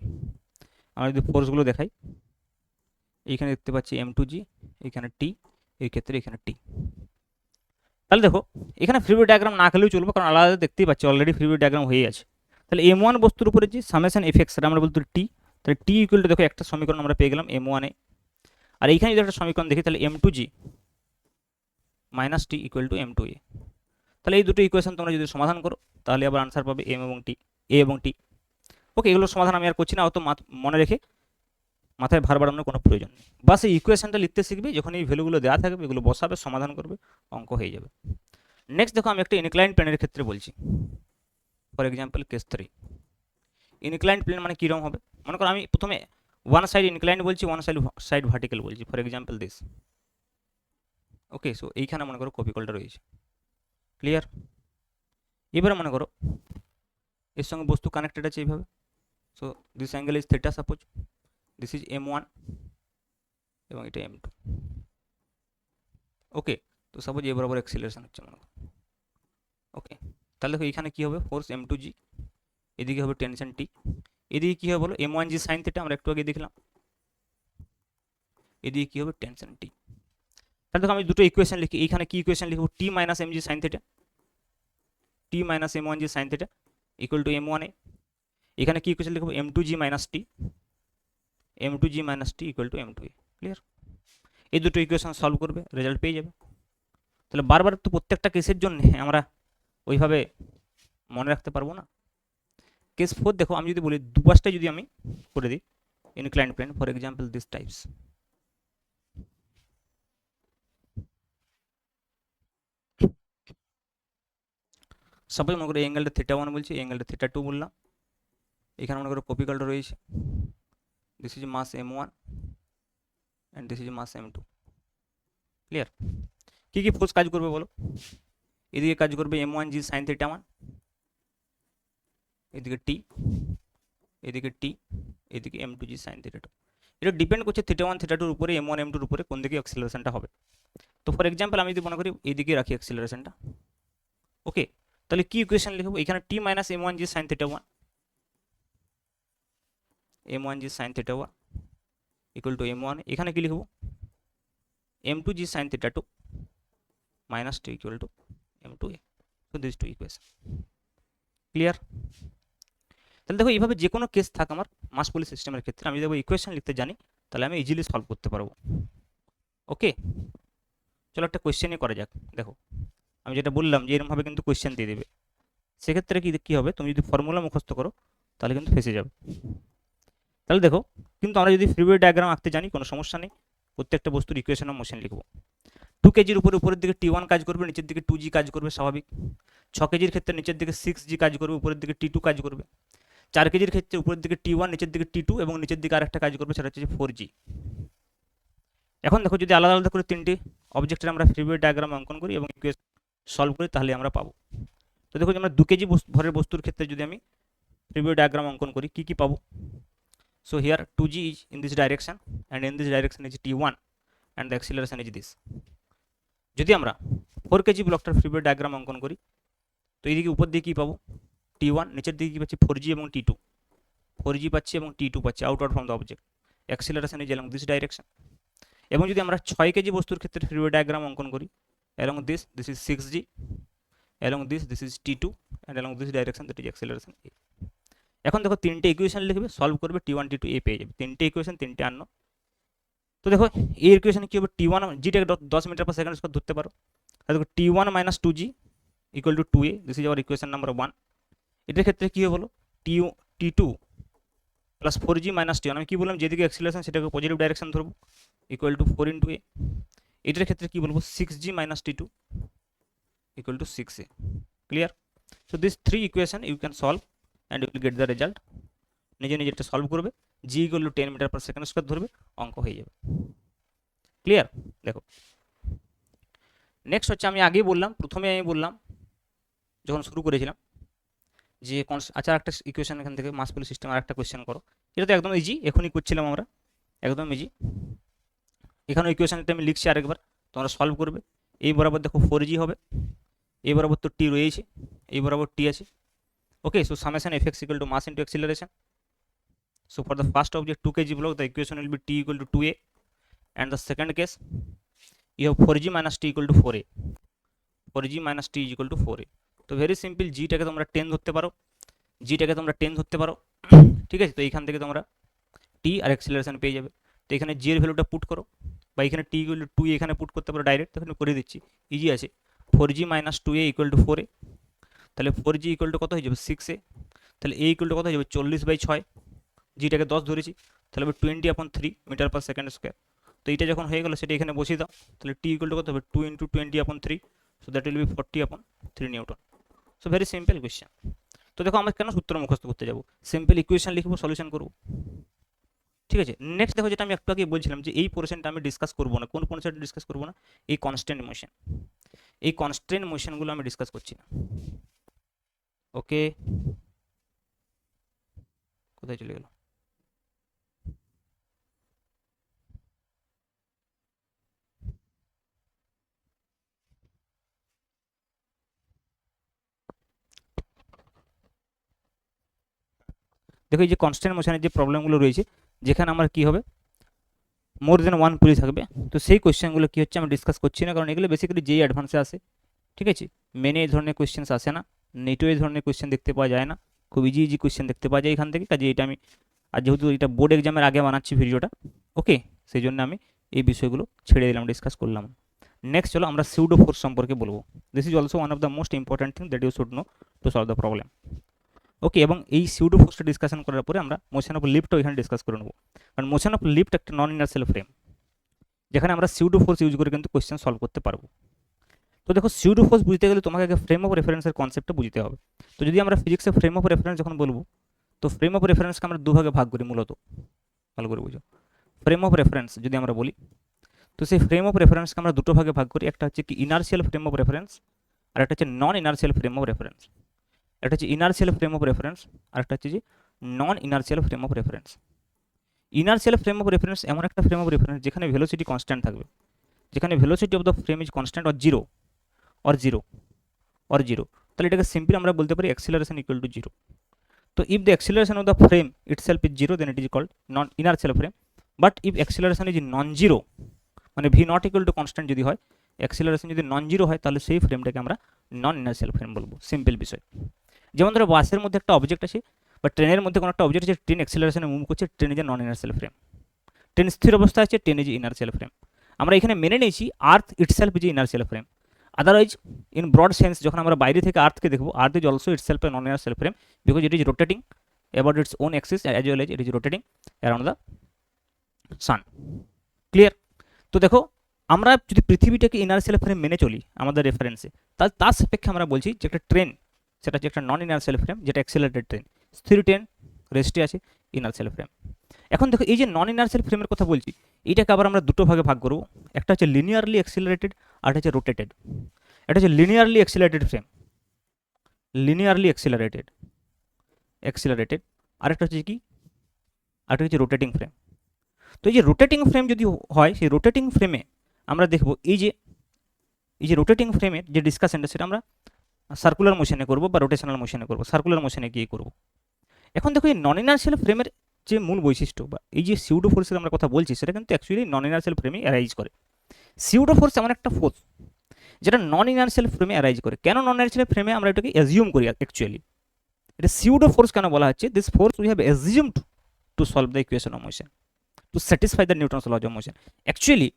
আমরা যদি ফোর্সগুলো দেখাই, এইখানে দেখতে পাচ্ছি M2G, এইখানে টি, এই ক্ষেত্রে এখানে টি। তাহলে দেখো এখানে ফ্রি বডি ডায়াগ্রাম না খেলেও চলবে, কারণ আলাদা দেখতেই পাচ্ছি অলরেডি ফ্রি বডি ডায়াগ্রাম হয়ে আছে। তাহলে M1 বস্তুর উপরে যে সামেশন এফএক্স সেটা আমরা বলতে টি, তাহলে টি ইকুয়াল টু দেখো একটা সমীকরণ আমরা পেয়ে গেলাম M1A। আর এইখানে যদি একটা সমীকরণ দেখি, তাহলে M2G minus T equal to M2A। তাহলে এই দুটো ইকুয়েশন তোমরা যদি সমাধান করো, তাহলে আবার আনসার পাবে এম এবং টি, এ এবং টি। ওকে, এগুলোর সমাধান আমি আর করছি না, অত মনে রেখে মাথায় ভার বাড়ানোর কোনো প্রয়োজন নেই। বাস এই ইকুয়েশনটা লিখতে শিখবে, যখন এই ভ্যালুগুলো দেওয়া থাকবে এগুলো বসাবে, সমাধান করবে, অঙ্ক হয়ে যাবে। নেক্সট দেখো আমি একটা ইনক্লাইন্ড প্লেনের ক্ষেত্রে বলছি, for example case 3। Inclined plane মানে কীরকম হবে, মনে করো আমি প্রথমে ওয়ান সাইড ইনক্লাইন্ড বলছি, ওয়ান সাইড ভার্টিক্যাল বলছি, for example this. Okay, so এইখানে মনে করো কপিকলটা রয়েছে। ক্লিয়ার? এবারে মনে করো এর সঙ্গে বস্তু কানেক্টেড আছে এইভাবে। So this angle is theta, suppose this is M1 এবং এটা M2। ওকে, তো সাপোজ এ বরাবর অ্যাক্সিলারেশন হচ্ছে মনে করো। ওকে, তাহলে দেখো এখানে কী হবে, ফোর্স M2G, এদিকে হবে টেনশন টি, এদিকে কী হবে বলো M1G সাইন থিটা, আমরা একটু আগে দেখলাম, এদিকে কী হবে টেনশন টি। তাহলে দেখো আমি দুটো ইকুয়েশন লিখি, এইখানে কি ইকুয়েশন লিখবো, T minus M G sine theta, T minus M1G sine theta equal to M1A। এখানে কি ইকুয়েশন লিখবো, M2G minus T, M2G minus T equal to M2A। Clear? এই দুটো ইকুয়েশন সলভ করবে, রেজাল্ট পেয়ে যাবে। তাহলে বারবার তো প্রত্যেকটা কেসের জন্য আমরা ওইভাবে মনে রাখতে পারবো না। কেস 4 দেখো, আমি যদি বলি দুপাশটাই যদি আমি করে দিই inclined plane, for example this types. Suppose মনে করো এই অ্যাঙ্গেলটা থিটা 1 বলছি, এই অ্যাঙ্গেলটা থিটা 2 বললাম, এখানে মনে করো কপিকালটা রয়েছে, this is mass m1 and this is mass m2। Clear? কী কী ফোর্স কাজ করবে বলো? এদিকে কাজ করবে m1g sin θ 1, এদিকে t, এদিকে t, এদিকে m2g sin θ 2। এটা ডিপেন্ড করছে θ1 θ2 উপরে, m1 m2 উপরে কোন দিকে অ্যাক্সিলারেশনটা হবে। তো ফর এক্সাম্পল আমি যদি মনে করি এইদিকে রাখি অ্যাক্সিলারেশনটা, ওকে, তাহলে কি ইকুয়েশন লিখবো? এখানে t minus m1g sin θ 1, m1g sin θ 1 equal to m1, এখানে কি লিখবো? m2g sin θ 2 minus t equal to m2a। so these two equation। Clear? তাহলে দেখো এইভাবে যে কোনো কেস থাক আমার মাস পুলি সিস্টেমের ক্ষেত্রে, আমি দেখো ইকুয়েশন লিখতে জানি, তাহলে আমি ইজিলি সলভ করতে পারবো। ওকে, চলো একটা কোয়েশ্চেনই করা যাক। দেখো আমি যেটা বললাম যে এরকমভাবে কিন্তু কোয়েশ্চেন দিয়ে দেবে, সেক্ষেত্রে কি হবে, তুমি যদি ফর্মুলা মুখস্থ করো তাহলে কিন্তু ফেসে যাবে। তাহলে দেখো, কিন্তু আমরা যদি ফ্রি বডি ডায়াগ্রাম আঁকতে জানি কোনো সমস্যা নেই, প্রত্যেকটা বস্তুর ইকুয়েশন অফ মোশন লিখবো। 2 কেজির উপরের দিকে t1 কাজ করবে, নিচের দিকে 2g কাজ করবে, স্বাভাবিক। 6 কেজির ক্ষেত্রে নিচের দিকে 6g কাজ করবে, উপরের দিকে t2 কাজ করবে। 4 কেজির ক্ষেত্রে উপরের দিকে t1, নিচের দিকে t2 এবং নিচের দিকে আরেকটা কাজ করবে, সেটা হচ্ছে 4g। এখন দেখো যদি আলাদা আলাদা করে তিনটি অবজেক্টের আমরা ফ্রি বডি ডায়াগ্রাম অঙ্কন করি এবং ইকুয়েশন সলভ করি, তাহলে আমরা পাবো। তো দেখো আমরা 2 কেজি ভরের বস্তুর ক্ষেত্রে যদি আমি ফ্রি বডি ডায়াগ্রাম অঙ্কন করি, কি কি পাবো? So here 2g is in this direction and in this direction is t1 and the acceleration is this। যদি আমরা 4 কেজি ব্লকটার ফ্রি বডি ডায়াগ্রাম অঙ্কন করি, তো এইদিকে উপর দিকে কি পাবো? t1, নিচের দিকে কি পাচ্ছি? 4g এবং t2, 4g পাচ্ছি এবং t2 পাচ্ছি outward from the object, acceleration is along this direction. এবং যদি আমরা 6 কেজি বস্তুর ক্ষেত্রে ফ্রি বডি ডায়াগ্রাম অঙ্কন করি, along this is 6g, along this is t2 and along this direction that is acceleration a। এখন দেখো তিনটে ইকুয়েশন লিখবে, সলভ করবে, t1 t2 a পেয়ে যাবে। তিনটে ইকুয়েশন, তিনটে আন্ন। তো দেখো এই ইকুয়েশনে কি হবে? t1 জিটাকে 10 মিটার পার সেকেন্ড স্কয়ার ধরতে পারো, আর দেখো t1 minus 2g equal to 2a, this is our equation number 1। এটার ক্ষেত্রে কি হবে বলো? t2 plus 4g minus t1, আমি কি বললাম, যেদিকে অ্যাক্সিলারেশন সেটাকে পজিটিভ ডাইরেকশন ধরবো, ইকুয়াল টু 4 ইন্টু a। এটার ক্ষেত্রে কি বলবো? 6g minus t2 equal to 6a। Clear? So this 3 equation you can solve and you will get the result। নিজে নিজে এটা সলভ করবে, g equal to 10 metre per second square ধরবে, অঙ্ক হয়ে যাবে। ক্লিয়ার? দেখো নেক্সট হচ্ছে, আমি আগেই বললাম, প্রথমে আমি বললাম যখন শুরু করেছিলাম যে আচ্ছা একটা ইকুয়েশন এখান থেকে মাস পুলি সিস্টেম আর একটা কোয়েশ্চেন করো। এটা তো একদম ইজি, এখনই করছিলাম আমরা, একদম ইজি। এখানে ইকুয়েশনটা আমি লিখছি আরেকবার, তোমরা সলভ করবে। এই বরাবর দেখো 4g হবে, এই বরাবর তো t রয়েছে, এই বরাবর t আছে। Okay, so summation fx equal to mass into acceleration। So for the first object 2 kg block, the equation will be t equal to 2a, and the second case you have 4g minus t equal to 4a, 4g minus t is equal to 4a। তো very simple, g টাকে তোমরা 10 ধরতে পারো, g টাকে তোমরা 10 ধরতে পারো, ঠিক আছে। তো এইখান থেকে তোমরা t আর অ্যাক্সিলারেশন পেয়ে যাবে। তো এখানে g এর ভ্যালুটা পুট করো, বা এখানে t ইকুয়াল টু 2a এখানে পুট করতে পারো ডাইরেক্ট, এখানে করে দিচ্ছি, ইজি আছে। 4g minus 2a equal to 4a, তাহলে 4g ইকুয়াল টু কত হয়ে যাবে? 6a। তাহলে a ইকুয়াল টু কত হয়ে যাবে? 40/6। জিটাকে 10 ধরেছি, তাহলে 20/3 মিটার পার সেকেন্ড স্কোয়ার। তো এইটা যখন হয়ে গেল সেটা এখানে বসিয়ে দাও, তাহলে t ইকুয়াল টু কত হবে? 2 × 20/3, so that will B 40/3 Newton. So very simple question. তো দেখো আমরা কেন সূত্র মুখস্থ করতে যাব? সিম্পল ইকুয়েশন লিখবো, সলিউশন করবো, ঠিক আছে। নেক্সট দেখো, যেটা আমি একটু আগে বলছিলাম যে এই পোর্শনটা আমি ডিসকাস করবো না। কোন পোর্শনটা ডিসকাস করবো না? এই কনস্ট্যান্ট মোশন, এই কনস্ট্যান্ট মোশনগুলো আমি ডিসকাস করছি না। ওকে, কোথায় চলে গেল? দেখো এই যে কনস্ট্যান্ট মোশনের যে প্রবলেমগুলো রয়েছে, যেখানে আমার কি হবে, মোর দেন ওয়ান পুলি থাকবে, তো সেই কোয়েশ্চেনগুলো কি হচ্ছে আমি ডিসকাস করছি না, কারণ এগুলো বেসিক্যালি যেই অ্যাডভান্সে আসে, ঠিক আছে। মেনে এই ধরনের কোয়েশ্চেন আসে না, নেটও এই ধরনের কোয়েশ্চেন দেখতে পাওয়া যায় না, খুব ইজি ইজি কোয়েশ্চেন দেখতে পাওয়া যায় এখান থেকে। কাজে এটা আমি, আর যেহেতু এটা বোর্ড এক্সামের আগে বানাচ্ছি ভিডিওটা, ওকে, সেই জন্য আমি এই বিষয়গুলো ছেড়ে দিলাম, ডিসকাস করলাম। নেক্সট চলো আমরা সিউডো ফোর্স সম্পর্কে বলবো। This is also one of the most important thing that you should know to solve the problem. Okay, এবং এই সিউডো ফোর্সটা ডিসকাশন করার পরে আমরা মোশন অফ লিফটও এখানে ডিসকাস করে নেবো, কারণ মোশন অফ লিফট একটা নন ইনার্সিয়াল ফ্রেম, যেখানে আমরা সিউডো ফোর্স ইউজ করে কিন্তু কোয়েশ্চেন সলভ করতে পারবো। তো দেখো সিউডো ফোর্স বুঝতে গেলে তোমাকে আগে ফ্রেম অফ রেফারেন্সের কনসেপ্টটা বুঝতে হবে। তো যদি আমরা ফিজিক্সে ফ্রেম অফ রেফারেন্স যখন বলবো, তো ফ্রেম অফ রেফারেন্সকে আমরা দুভাগে ভাগ করি মূলত। ভালো করে বুঝো। ফ্রেম অফ রেফারেন্স যদি আমরা বলি, তো সেই ফ্রেম অফ রেফারেন্সকে আমরা দুটো ভাগে ভাগ করি, একটা হচ্ছে কি ইনার্শিয়াল ফ্রেম অফ রেফারেন্স, আর একটা হচ্ছে non inertial frame of reference. একটা হচ্ছে ইনার্শিয়াল ফ্রেম অফ রেফারেন্স, আর একটা হচ্ছে যে non inertial frame of reference. Inertial frame of reference এমন একটা ফ্রেম অফ রেফারেন্স যেখানে ভেলোসিটি কনস্ট্যান্ট থাকবে, যেখানে velocity of the frame is constant or zero or zero or zero. তাহলে এটাকে সিম্পলি আমরা বলতে পারি অ্যাক্সিলারেশন ইকুয়াল টু জিরো। তো if the acceleration of the frame itself is zero then it is called non inertial frame. But if acceleration is non zero, মানে V not equal to constant যদি হয়, acceleration যদি non zero হয়, তাহলে সেই ফ্রেমটাকে আমরা নন inertial frame বলবো। Simple বিষয়। যেমন ধরো বাসের মধ্যে একটা অবজেক্ট আছে বা ট্রেনের মধ্যে কোনো একটা অবজেক্ট আছে, ট্রেন অ্যাক্সিলারেশনে মুভ করছে, train is non inertial frame. Train স্থির অবস্থায় আছে, ট্রেন ইজ ইনার্শিয়াল ফ্রেম। আমরা এখানে মেনে নিয়েছি earth itself is inertial frame. Otherwise in broad sense যখন আমরা বাইরে থেকে আর্থকে দেখবো, earth is also itself a non inertial frame because it is rotating about its own axis as well as it is rotating around the sun. Clear? তো দেখো, আমরা যদি পৃথিবীটাকে ইনার্শিয়াল ফ্রেম মেনে চলি আমাদের রেফারেন্সে, তাহলে তার সাপেক্ষে আমরা বলছি যে একটা ট্রেন, সেটা হচ্ছে একটা নন ইনার্শিয়াল ফ্রেম, যেটা অ্যাক্সিলারেটেড ট্রেন, স্থির ট্রেন, রেস্টে আছে, ইনার্শিয়াল ফ্রেম। এখন দেখো, এই যে নন ইনার্শিয়াল ফ্রেমের কথা বলছি, এইটাকে আবার আমরা দুটো ভাগে ভাগ করবো। একটা হচ্ছে লিনিয়ারলি অ্যাক্সিলারেটেড, আর একটা হচ্ছে রোটেটেড। এটা হচ্ছে linearly accelerated frame, linearly accelerated. আরেকটা হচ্ছে কি, আরেকটা হচ্ছে রোটেটিং ফ্রেম। তো এই যে রোটেটিং ফ্রেম যদি হয়, সেই রোটেটিং ফ্রেমে আমরা দেখব এই যে রোটেটিং ফ্রেমের যে ডিসকাশনটা, সেটা আমরা সার্কুলার মোশনে করব বা রোটেশনাল মোশনে করব, সার্কুলার মোশনে গিয়ে করব। এখন দেখো, এই নন ইনার্শিয়াল ফ্রেমের যে মূল বৈশিষ্ট্য বা এই যে সিউডো ফোর্সের আমরা কথা বলছি, সেটা কিন্তু অ্যাকচুয়ালি নন ইনার্শিয়াল ফ্রেমে অ্যারাইজ করে। সিউডো ফোর্স এমন একটা ফোর্স যেটা নন ইনার্শিয়াল ফ্রেমে অ্যারাইজ করে। কেন নন ইনার্শিয়াল ফ্রেমে আমরা এটাকে অ্যাজিউম করি? অ্যাকচুয়ালি এটা সিউডো ফোর্স কেন বলা হচ্ছে? This force we have assumed two solve the equation of motion, to satisfy the Newton's law of motion. Actually,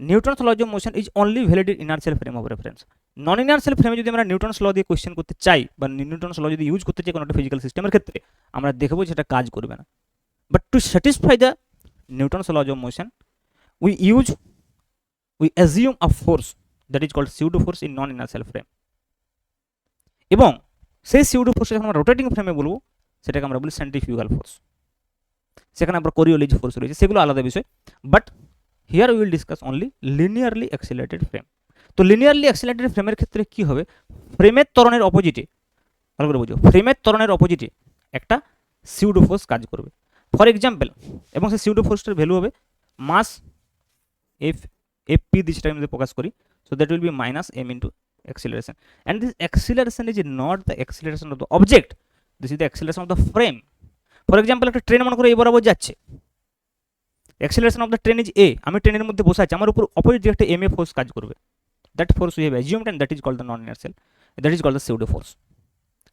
Newton's law of motion is only valid in inertial frame of reference. Non inertial ফ্রেমে যদি আমরা Newton's ল দিয়ে question করতে চাই বা Newton's ল যদি use করতে চাই কোনো একটা ফিজিক্যাল সিস্টেমের ক্ষেত্রে, আমরা দেখবো সেটা কাজ করবে না। But to satisfy the Newton's law of motion, we assume a force that is called pseudo force in non inertial frame. এবং সেই সিউডো ফোর্স যখন আমরা রোটেটিং ফ্রেমে বলবো, সেটাকে আমরা বলি সেন্ট্রিফিউগাল ফোর্স। সেখানে আমরা কোরিওলিজ ফোর্স রয়েছে, সেগুলো আলাদা বিষয়। But here we will discuss only linearly accelerated frame. তো লিনিয়ারলি অ্যাক্সিলারেটেড ফ্রেমের ক্ষেত্রে কি হবে? ফ্রেমের ত্বরণের অপোজিটে, ভালো করে বুঝো, ফ্রেমের ত্বরণের অপোজিটে একটা সিউডো ফোর্স কাজ করবে। ফর এক্সাম্পল, এবং সেই সিউডো ফোর্সটার ভ্যালু হবে mass F P this time প্রকাশ করি, so that will be minus M into acceleration, and this acceleration is not the acceleration of the object, this is the acceleration of the frame. For example, একটা train মনে করো এই বরাবর যাচ্ছে, acceleration of the train is a, আমি ট্রেনের মধ্যে বসে আছি, আমার উপর অপোজিট একটা এম এ ফোর্স কাজ করবে, that force we have assumed and that is called the non inertial, that is called the pseudo force.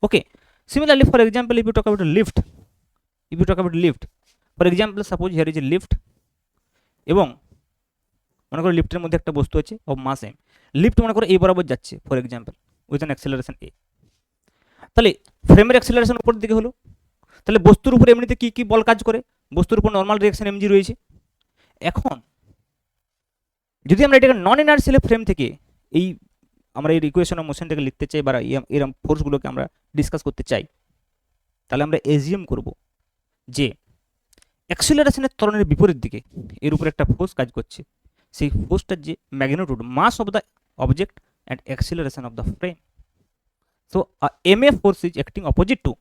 Okay, similarly, for example, if you talk about a lift, for example, suppose here is a lift, এবং মনে করো লিফটের মধ্যে একটা বস্তু আছে of mass M, lift মনে করো এই বরাবর যাচ্ছে for example with an acceleration A. তাহলে ফ্রেমের অ্যাক্সেলারেশন উপর দিকে হলো, তাহলে বস্তুর উপর এমনিতে কি কি বল কাজ করে? বস্তুর উপর নর্মাল রিঅ্যাকশন এমজি রয়েছে। এখন যদি আমরা এটাকে নন ইনার্শিয়াল ফ্রেম থেকে এই আমরা এই ইকুয়েশন অফ মোশনটাকে লিখতে চাই বা এরকম ফোর্সগুলোকে আমরা ডিসকাস করতে চাই, তাহলে আমরা এজিউম করব যে অ্যাক্সেলারেশনের ত্বরণের বিপরীত দিকে এর উপর একটা ফোর্স কাজ করছে, সেই ফোর্সটার যে magnitude, mass of the object and acceleration of the frame, so M A force is acting opposite to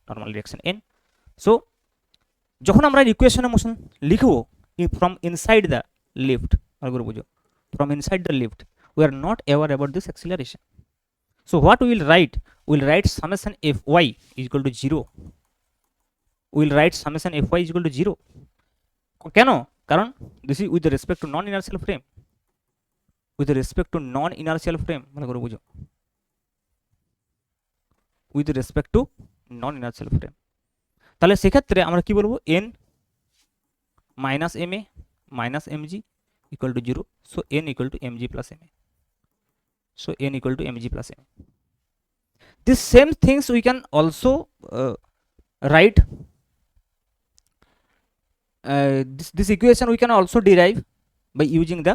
normal reaction N. So যখন আমরা ইকুয়েশন অফ মোশন লিখবো ফ্রম ইনসাইড দ্য লিফট, ভালো করে বুঝো, from inside the lift we are not aware about this acceleration. So what will write? Will write summation F Y is equal to zero, will write summation F Y is equal to zero. কেন? কারণ this is with respect to non inertial frame, with respect to non inertial frame, ভালো করে বুঝো, with respect to non inertial frame. তাহলে সেক্ষেত্রে আমরা কি বলবো? N minus M A minus M G equal to zero, so N equal to M G plus M A, so N equal to M G plus M A. This same things we can also write this equation we can also derive by using the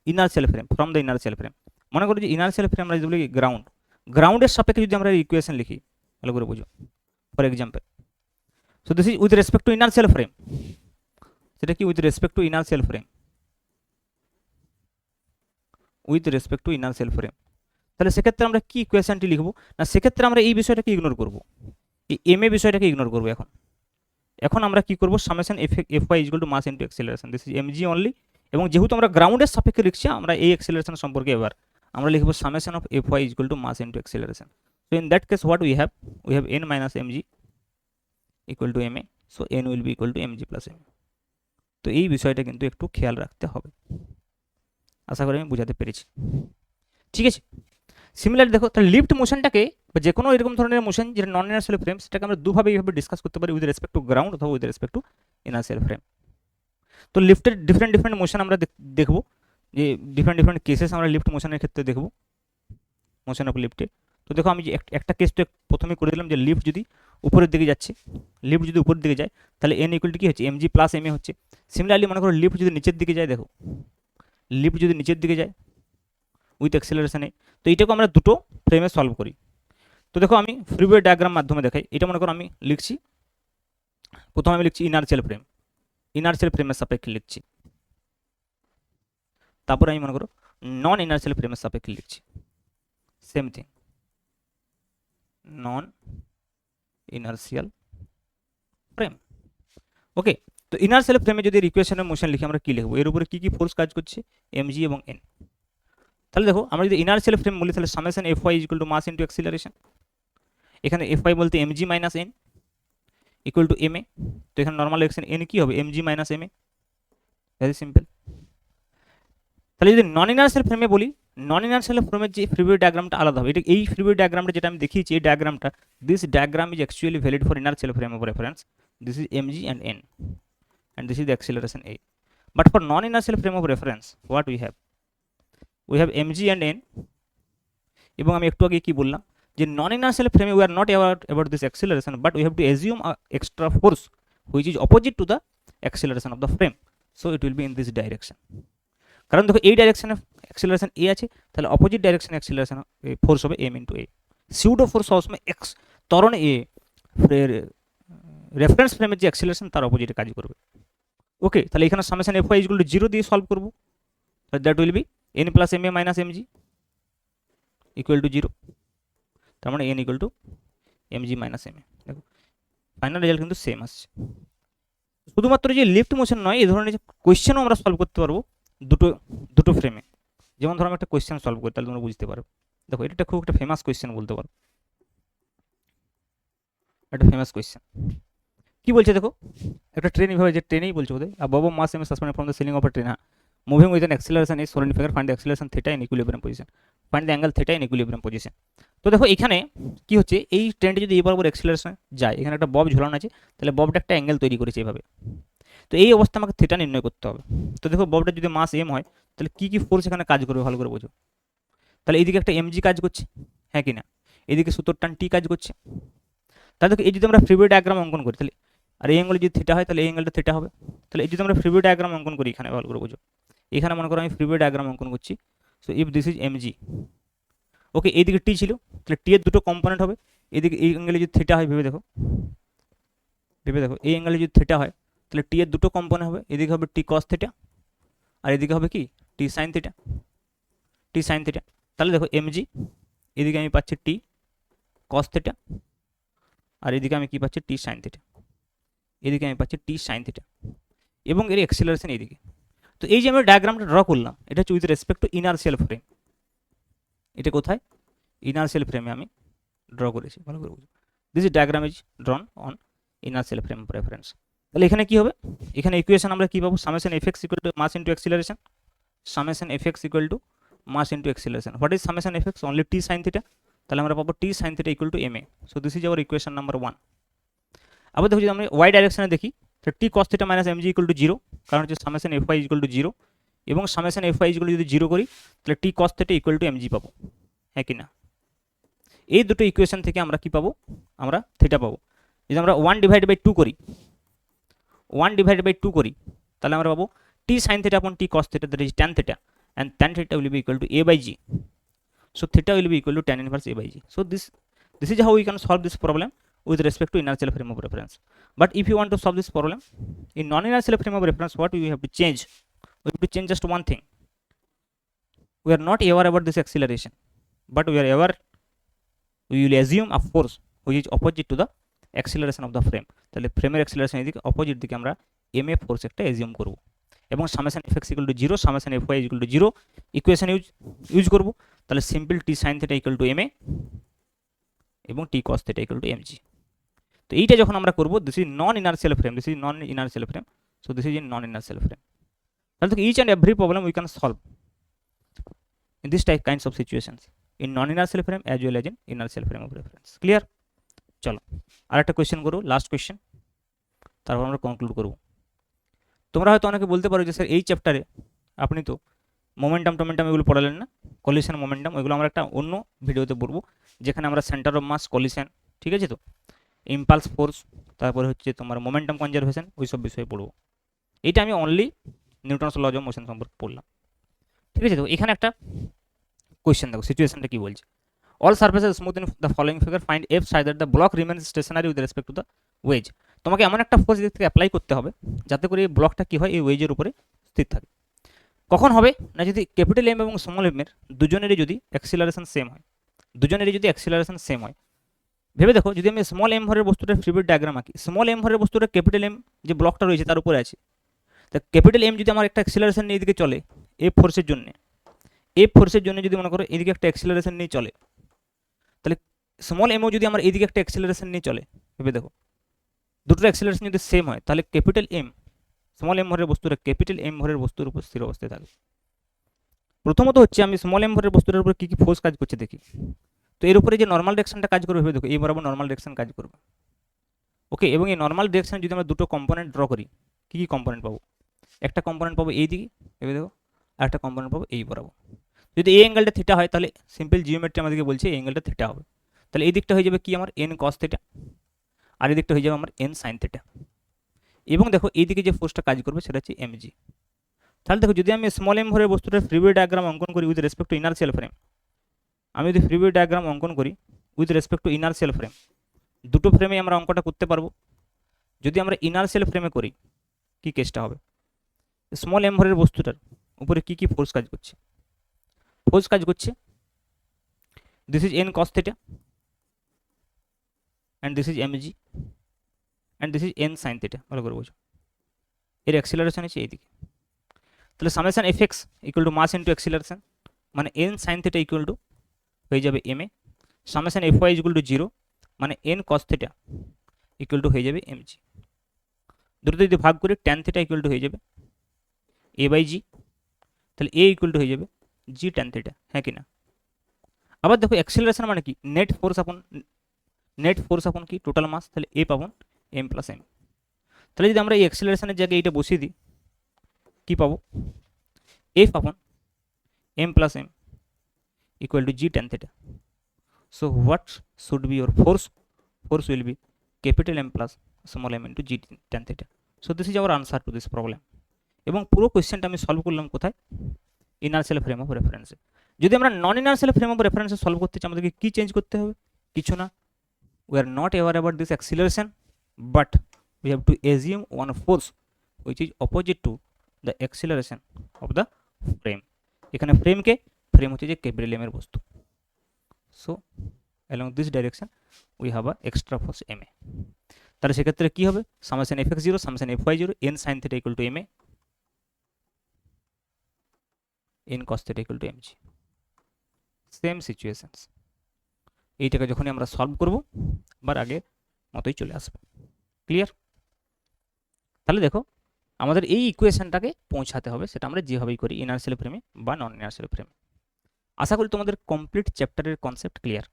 inertial frame, from the inertial frame. মনে করো যে inertial frame আমরা যদি বলি গ্রাউন্ডের সাপেক্ষে যদি আমরা ইকুয়েশন লিখি, ভালো করে বুঝো, for example, so this is with respect two inertial frame, সেটা কি with respect two inertial frame, with respect two inertial frame. তাহলে সেক্ষেত্রে আমরা কি ইকুয়েশনটি লিখবো না, সেক্ষেত্রে আমরা এই বিষয়টাকে ইগনোর করব, এই এম এ বিষয়টাকে ইগনোর করবো। এখন এখন আমরা কি করব, summation F Y equal to mass into acceleration, this is MG only. এবং যেহেতু আমরা গ্রাউন্ডের সাপেক্ষে লিখছি, আমরা এই অ্যাক্সিলারেশন সম্পর্কে এবার আমরা লিখব summation of F Y equal to mass into acceleration. So in that case what we have N minus MG equal to M A, so N will be equal to MG plus M. তো এই বিষয়টা কিন্তু একটু খেয়াল রাখতে হবে, আশা করি আমি বোঝাতে পেরেছি। ঠিক আছে, সিমিলার দেখো, তাহলে লিফট মোশনটাকে বা যে কোনো এরকম ধরনের মোশন যেটা নন ইনার্সিয়াল ফ্রেম, সেটাকে আমরা দুভাবে এইভাবে ডিসকাস করতে পারি, উইথ রেসপেক্ট টু গ্রাউন্ড অথবা with respect two inertial frame. তো লিফটের ডিফারেন্ট ডিফারেন্ট মোশন আমরা দেখবো, যে ডিফারেন্ট ডিফারেন্ট কেসেস আমরা লিফট মোশনের ক্ষেত্রে দেখবো, মোশন অফ লিফটে। তো দেখো আমি যে একটা কেস তো প্রথমে করে দিলাম, যে লিফট যদি উপরের দিকে যাচ্ছে, লিফট যদি উপরের দিকে যায় তাহলে এন ইকুয়াল টু কি হচ্ছে, এমজি প্লাস এম এ হচ্ছে। সিমিলারলি মনে করো লিফট যদি নিচের দিকে যায়, দেখো লিফট যদি নিচের দিকে যায় উইথ অ্যাক্সিলারেশনে, তো এইটাকে আমরা দুটো ফ্রেমে সলভ করি। তো দেখো আমি ফ্রিওয়ে ডায়াগ্রাম মাধ্যমে দেখাই। এটা মনে করো আমি লিখছি, প্রথমে আমি লিখছি ইনার্সিয়াল ফ্রেম, ইনার্সিয়াল ফ্রেমের সাপেক্ষে লিখছি। তারপর আমি মনে করো নন ইনার্সিয়াল ফ্রেমের সাপেক্ষে লিখছি, সেম থিং, নন ইনার্সিয়াল ফ্রেম। ওকে, তো ইনার্সিয়াল ফ্রেমে যদি ইকুয়েশনের মোশন লিখি, আমরা কি লিখবো, এর উপরে কি কি ফোর্স কাজ করছে, এমজি এবং এন। তাহলে দেখো আমরা যদি ইনার্সিয়াল ফ্রেম বলি, তাহলে summation F Y equal to mass into acceleration. এখানে এফ ওয়াই বলতে M G minus N equal to M A. তো এখানে নর্মাল এক্সেন এন কি হবে, M G minus M A, very simple. তাহলে যদি নন ইনার্সিয়াল ফ্রেমে বলি, নন ইনার্সিয়াল ফ্রেমের যে ফ্রিওয়ে ডায়াগ্রামটা আলাদা হবে। এটা এই ফ্রিওয়ে ডায়াগ্রামটা যেটা আমি দেখিয়েছি, এই ডায়াগ্রামটা, this diagram is actually valid for inertial frame of reference, this is M G and N, and this is the acceleration A. But for non-inertial frame of reference, what we have mg and n. এবং আমি একটু আগে কি বললাম, যে নন inertial ফ্রেমে we are not about this acceleration, but we have to assume extra force which is opposite to the acceleration of the frame, so it will be in this direction. কারণ দেখো এই ডাইরেকশনে অ্যাক্সিলারেশন এ আছে, তাহলে opposite ডাইরেকশনে acceleration force হবে M into এ। Pseudo force সবসময় x ত্বরণ এ রেফারেন্স ফ্রেমের যে অ্যাক্সিলারেশন তার অপোজিটে কাজ করবে। ওকে, তাহলে এখানে summation F Y equal to 0 দিয়ে সলভ করব, that will be N plus M A minus MG equal to 0, তার মানে N equal to M G minus M A. দেখো ফাইনাল রেজাল্ট কিন্তু সেম আসছে। শুধুমাত্র যে লিফট মোশন নয়, এই ধরনের যে কোয়েশ্চেনও আমরা সলভ করতে পারবো দুটো ফ্রেমে। যেমন ধরো আমি একটা কোয়েশ্চেন সলভ করি, তাহলে তোমরা বুঝতে পারো। দেখো এটা খুব একটা ফেমাস কোয়েশ্চেন বলতে পারো, একটা ফেমাস কোয়েশ্চেন। কি বলছে দেখো, একটা ট্রেন এইভাবে, যে ট্রেনেই বলছে ওদের above mass m suspended from the ceiling of a train, moving with an acceleration is solid figure, find the acceleration theta in equilibrium position, find the angle theta in equilibrium position. তো দেখো এখানে কি হচ্ছে, এই ট্রেনটি যদি এই বরাবর অ্যাক্সিলারেশন যায়, এখানে একটা বব ঝোলানো আছে, তাহলে ববটা একটা অ্যাঙ্গেল তৈরি করেছে এইভাবে। তো এই অবস্থা আমাকে থিটা নির্ণয় করতে হবে। তো দেখো ববটা যদি মাস এম হয়, তাহলে কি কি ফোর্স এখানে কাজ করবে ভালো করে বোঝো। তাহলে এইদিকে একটা এমজি কাজ করছে, হ্যাঁ কি না, এইদিকে সূত্র টান টি কাজ করছে। তাহলে দেখো এই যদি আমরা ফ্রিওয়ে ডায়াগ্রাম অঙ্কন করি, তাহলে আর এই অ্যাঙ্গেল যদি থিটা হয়, তাহলে এই অ্যাঙ্গেলটা থিটা হবে। তাহলে এই যদি আমরা ফ্রিওয়ে ডায়াগ্রাম অঙ্কন করি, এখানে ভালো করে বুঝো, এখানে মনে করো আমি ফ্রিওয়ে ডায়াগ্রাম অঙ্কন করছি। So if this is M G, okay, এইদিকে টি ছিল, তাহলে টি এর দুটো কম্পোনেন্ট হবে। এদিকে এই অ্যাঙ্গেলে যদি থিটা হয়, ভেবে দেখো এই অ্যাঙ্গেলে যদি থিটা হয়, তাহলে টি এর দুটো কম্পোনেন্ট হবে, এদিকে হবে টি কস থিটা, আর এদিকে হবে কি টি সাইন থিটা, তাহলে দেখো এমজি, এদিকে আমি পাচ্ছি টি কস থিটা, আর এদিকে আমি কি পাচ্ছি টি সাইন থিটা, এদিকে আমি পাচ্ছি টি সাইন থিটা, এবং এর অ্যাক্সিলারেশন এইদিকে। তো এই যে আমি ডায়াগ্রামটা ড্র করলাম, এটা হচ্ছে with respect two inertial frame. এটা কোথায়, ইনার্সিয়াল ফ্রেমে আমি ড্র করেছি, ভালো করে বুঝো। This diagram is drawn on inertial frame of reference. তাহলে এখানে কি হবে, এখানে ইকুয়েশন আমরা কি পাবো, summation F X equal to mass into acceleration, summation F X equal to mass into acceleration. What is summation F X, only T sine theta, তাহলে আমরা পাবো T sine theta equal to M A. So this is our equation number 1। আবার দেখো যদি আমরা Y ডাইরেকশনে দেখি, তো T cos theta minus MG equal to 0, কারণ হচ্ছে summation F Y equal to 0, এবং সামেশন এফ ওয়াই ইকুয়াল যদি 0 করি, তাহলে T cos theta equal to M G পাবো, হ্যাঁ কি না। এই দুটো ইকুয়েশন থেকে আমরা কি পাবো, আমরা থিটা পাবো। যদি আমরা 1/2 করি, 1/2 করি, তাহলে আমরা পাবো T sine theta upon T cos theta, that is tan theta, and tan theta will be equal to a by g. So theta will be equal to tan inverse a by g. So this is how we can solve this problem with respect to inertial frame of reference. But if you want to solve this problem in non-inertial frame of reference, what we have to change? We have to change just one thing. We are not aware about this acceleration, but we will assume a force which is opposite to the acceleration of the frame. তাহলে ফ্রেমের acceleration এদিকে opposite দিকে আমরা M A force একটা assume করব এবং summation F X equal to 0 summation F Y equal to 0 equation use করব। তাহলে simple T sine theta equal to M A এবং T cos theta equal to M G. তো এইটা যখন আমরা করব, this is non inertial frame, this is non inertial frame, so this is in non inertial frame. তাহলে each and every problem we can solve in this type kinds of situations in non-inertial frame as well as in inertial frame of reference. Clear? চলো আর একটা question করো, last question, তারপর আমরা conclude করব। তোমরা হয়তো অনেকে বলতে পারো যে স্যার এই চ্যাপ্টারে আপনি তো মোমেন্টাম এগুলো পড়ালেন না, কলিশন মোমেন্টাম ওইগুলো আমরা একটা অন্য ভিডিওতে পড়বো, যেখানে আমরা সেন্টার অফ মাস, কলিশন, ঠিক আছে তো, ইম্পালস ফোর্স, তারপরে হচ্ছে তোমার মোমেন্টাম কনজারভেশন, ওইসব বিষয়ে পড়বো। এইটা আমি only Newton's law of motion সম্পর্কে পড়লাম, ঠিক আছে তো। এখানে একটা কোয়েশ্চেন দেখো, সিচুয়েশনটা কি বলছে। All surfaces smooth in the following figure, find F such that the block remains stationary with respect to the wedge. তোমাকে এমন একটা ফোর্স দিক থেকে অ্যাপ্লাই করতে হবে যাতে করে এই ব্লকটা কি হয়, এই ওয়েজের উপরে স্থির থাকে। কখন হবে না, যদি ক্যাপিটাল এম এবং স্মল এম এর দুজনেরই যদি অ্যাক্সিলারেশন সেম হয়, ভেবে দেখো, যদি আমি স্মল এম ভরের বস্তুটা ফ্রিবিট ডায়াগ্রাম আঁকি, স্মল এম ভরের বস্তুটা ক্যাপিটাল এম যে ব্লকটা রয়েছে তার উপরে আছে, তা ক্যাপিটাল এম যদি আমার একটা অ্যাক্সিলারেশন নিয়ে এদিকে চলে, এফ ফোর্সের জন্য যদি মনে করো এদিকে একটা অ্যাক্সিলারেশন নিয়ে চলে, তাহলে স্মল এমও যদি আমার এদিকে একটা অ্যাক্সিলারেশন নিয়ে চলে, ভেবে দেখো দুটোর অ্যাক্সিলারেশন যদি সেম হয়, তাহলে ক্যাপিটাল এম স্মল এম ভরের বস্তুটা ক্যাপিটাল এম ভরের বস্তুর উপর স্থির অবস্থায় থাকবে। প্রথমত হচ্ছে আমি স্মল এম ভরের বস্তুটার উপর কী কী ফোর্স কাজ করছে দেখি। তো এর উপরে যে নর্মাল ডিরেকশনটা কাজ করবে, ভেবে দেখো এই বরাবর নর্মাল ডিরেকশন কাজ করবে, ওকে। এবং এই নর্মাল ডিরেকশনে যদি আমরা দুটো কম্পোনেন্ট ড্র করি, কী কী কম্পোনেন্ট পাবো, একটা কম্পোনেন্ট পাবো এই দিকে, ভেবে দেখো, আর একটা কম্পোনেন্ট পাবো এই বরাবর। যদি এই অ্যাঙ্গেলটা থিটা হয়, তাহলে সিম্পল জিওমেট্রি আমাদেরকে বলছে এই অ্যাঙ্গেলটা থিটা হবে, তাহলে এই দিকটা হয়ে যাবে কি আমার এন কস থিটা, আর এই দিকটা হয়ে যাবে আমার এন সাইন থিটা। এবং দেখো এইদিকে যে ফোর্সটা কাজ করবে সেটা হচ্ছে এমজি। তাহলে দেখো যদি আমি স্মল এম ভরের বস্তুটার ফ্রিওয়ে ডায়াগ্রাম অঙ্কন করি with respect two inertial frame, আমি যদি ফ্রিওয়ে ডায়াগ্রাম অঙ্কন করি with respect two inertial frame, দুটো ফ্রেমে আমরা অঙ্কটা করতে পারবো। যদি আমরা ইনার্সিয়াল ফ্রেমে করি, কি কেসটা হবে, স্মল এম ভরের বস্তুটার উপরে কি কি ফোর্স কাজ করছে, this is N cos theta and this is M G and this is N sine theta, ভালো করে বোঝো। এর অ্যাক্সিলারেশন হচ্ছে এইদিকে, তাহলে summation F X equal to mass into acceleration, মানে N sine theta equal to হয়ে যাবে M A, summation F Y equal to 0, মানে N cos theta equal to হয়ে যাবে এমজি। দুটো যদি ভাগ করি, ট্যান থিটা ইকুয়াল টু হয়ে যাবে এ বাই জি, তাহলে এ ইকুয়াল টু হয়ে যাবে জি ট্যান থিটা, হ্যাঁ কি না। আবার দেখো অ্যাক্সিলারেশন মানে কি, নেট ফোর্স আপন কি টোটাল মাস, তাহলে এ পাবন এম প্লাস এম। তাহলে যদি আমরা এই অ্যাক্সিলারেশনের জায়গায় এইটা বসিয়ে দিই, কি পাবো, F upon M plus M equal to G tan theta. So what should be your force will be capital M plus small M into G tan theta. So this is our answer to this problem. এবং পুরো কোয়েশ্চেনটা আমি solve করলাম কোথায়, inertial frame of রেফারেন্সে। যদি আমরা নন inertial frame of রেফারেন্সে solve করতে চাই, আমাদেরকে কী চেঞ্জ করতে হবে, কিছু না, we are not aware about this acceleration, but we have to assume one force which is opposite to the acceleration of the frame. এখানে ফ্রেম হচ্ছে যে ক্যাপিটাল এম এর বস্তু। So along this direction we have a extra force ma, তাহলে সেক্ষেত্রে কি হবে, summation F X 0 summation F Y 0 N sine theta equal to M A N cos theta equal to M G. Same situations, এইটাকে যখনই আমরা solve করব আবার আগের মতোই চলে আসবে। ক্লিয়ার? তাহলে দেখো আমাদের এই ইকুয়েশনটাকে পৌঁছাতে হবে, সেটা আমরা যেভাবেই করি, ইনার্সিয়াল ফ্রেমে বা নন ইনার্সিয়াল ফ্রেমে। আশা করি তোমাদের কমপ্লিট চ্যাপ্টারের কনসেপ্ট ক্লিয়ার।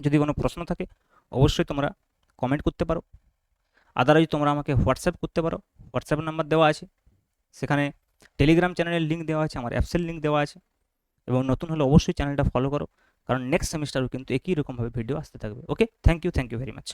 যদি কোনো প্রশ্ন থাকে অবশ্যই তোমরা কমেন্ট করতে পারো, আদারওয়াইজ তোমরা আমাকে হোয়াটসঅ্যাপ করতে পারো, হোয়াটসঅ্যাপ নাম্বার দেওয়া আছে, সেখানে টেলিগ্রাম চ্যানেলের লিঙ্ক দেওয়া আছে, আমার অ্যাপসের লিঙ্ক দেওয়া আছে। এবং নতুন হলে অবশ্যই চ্যানেলটা ফলো করো, কারণ নেক্সট সেমিস্টারও কিন্তু একই রকমভাবে ভিডিও আসতে থাকবে। ওকে, থ্যাংক ইউ ভেরি মাচ।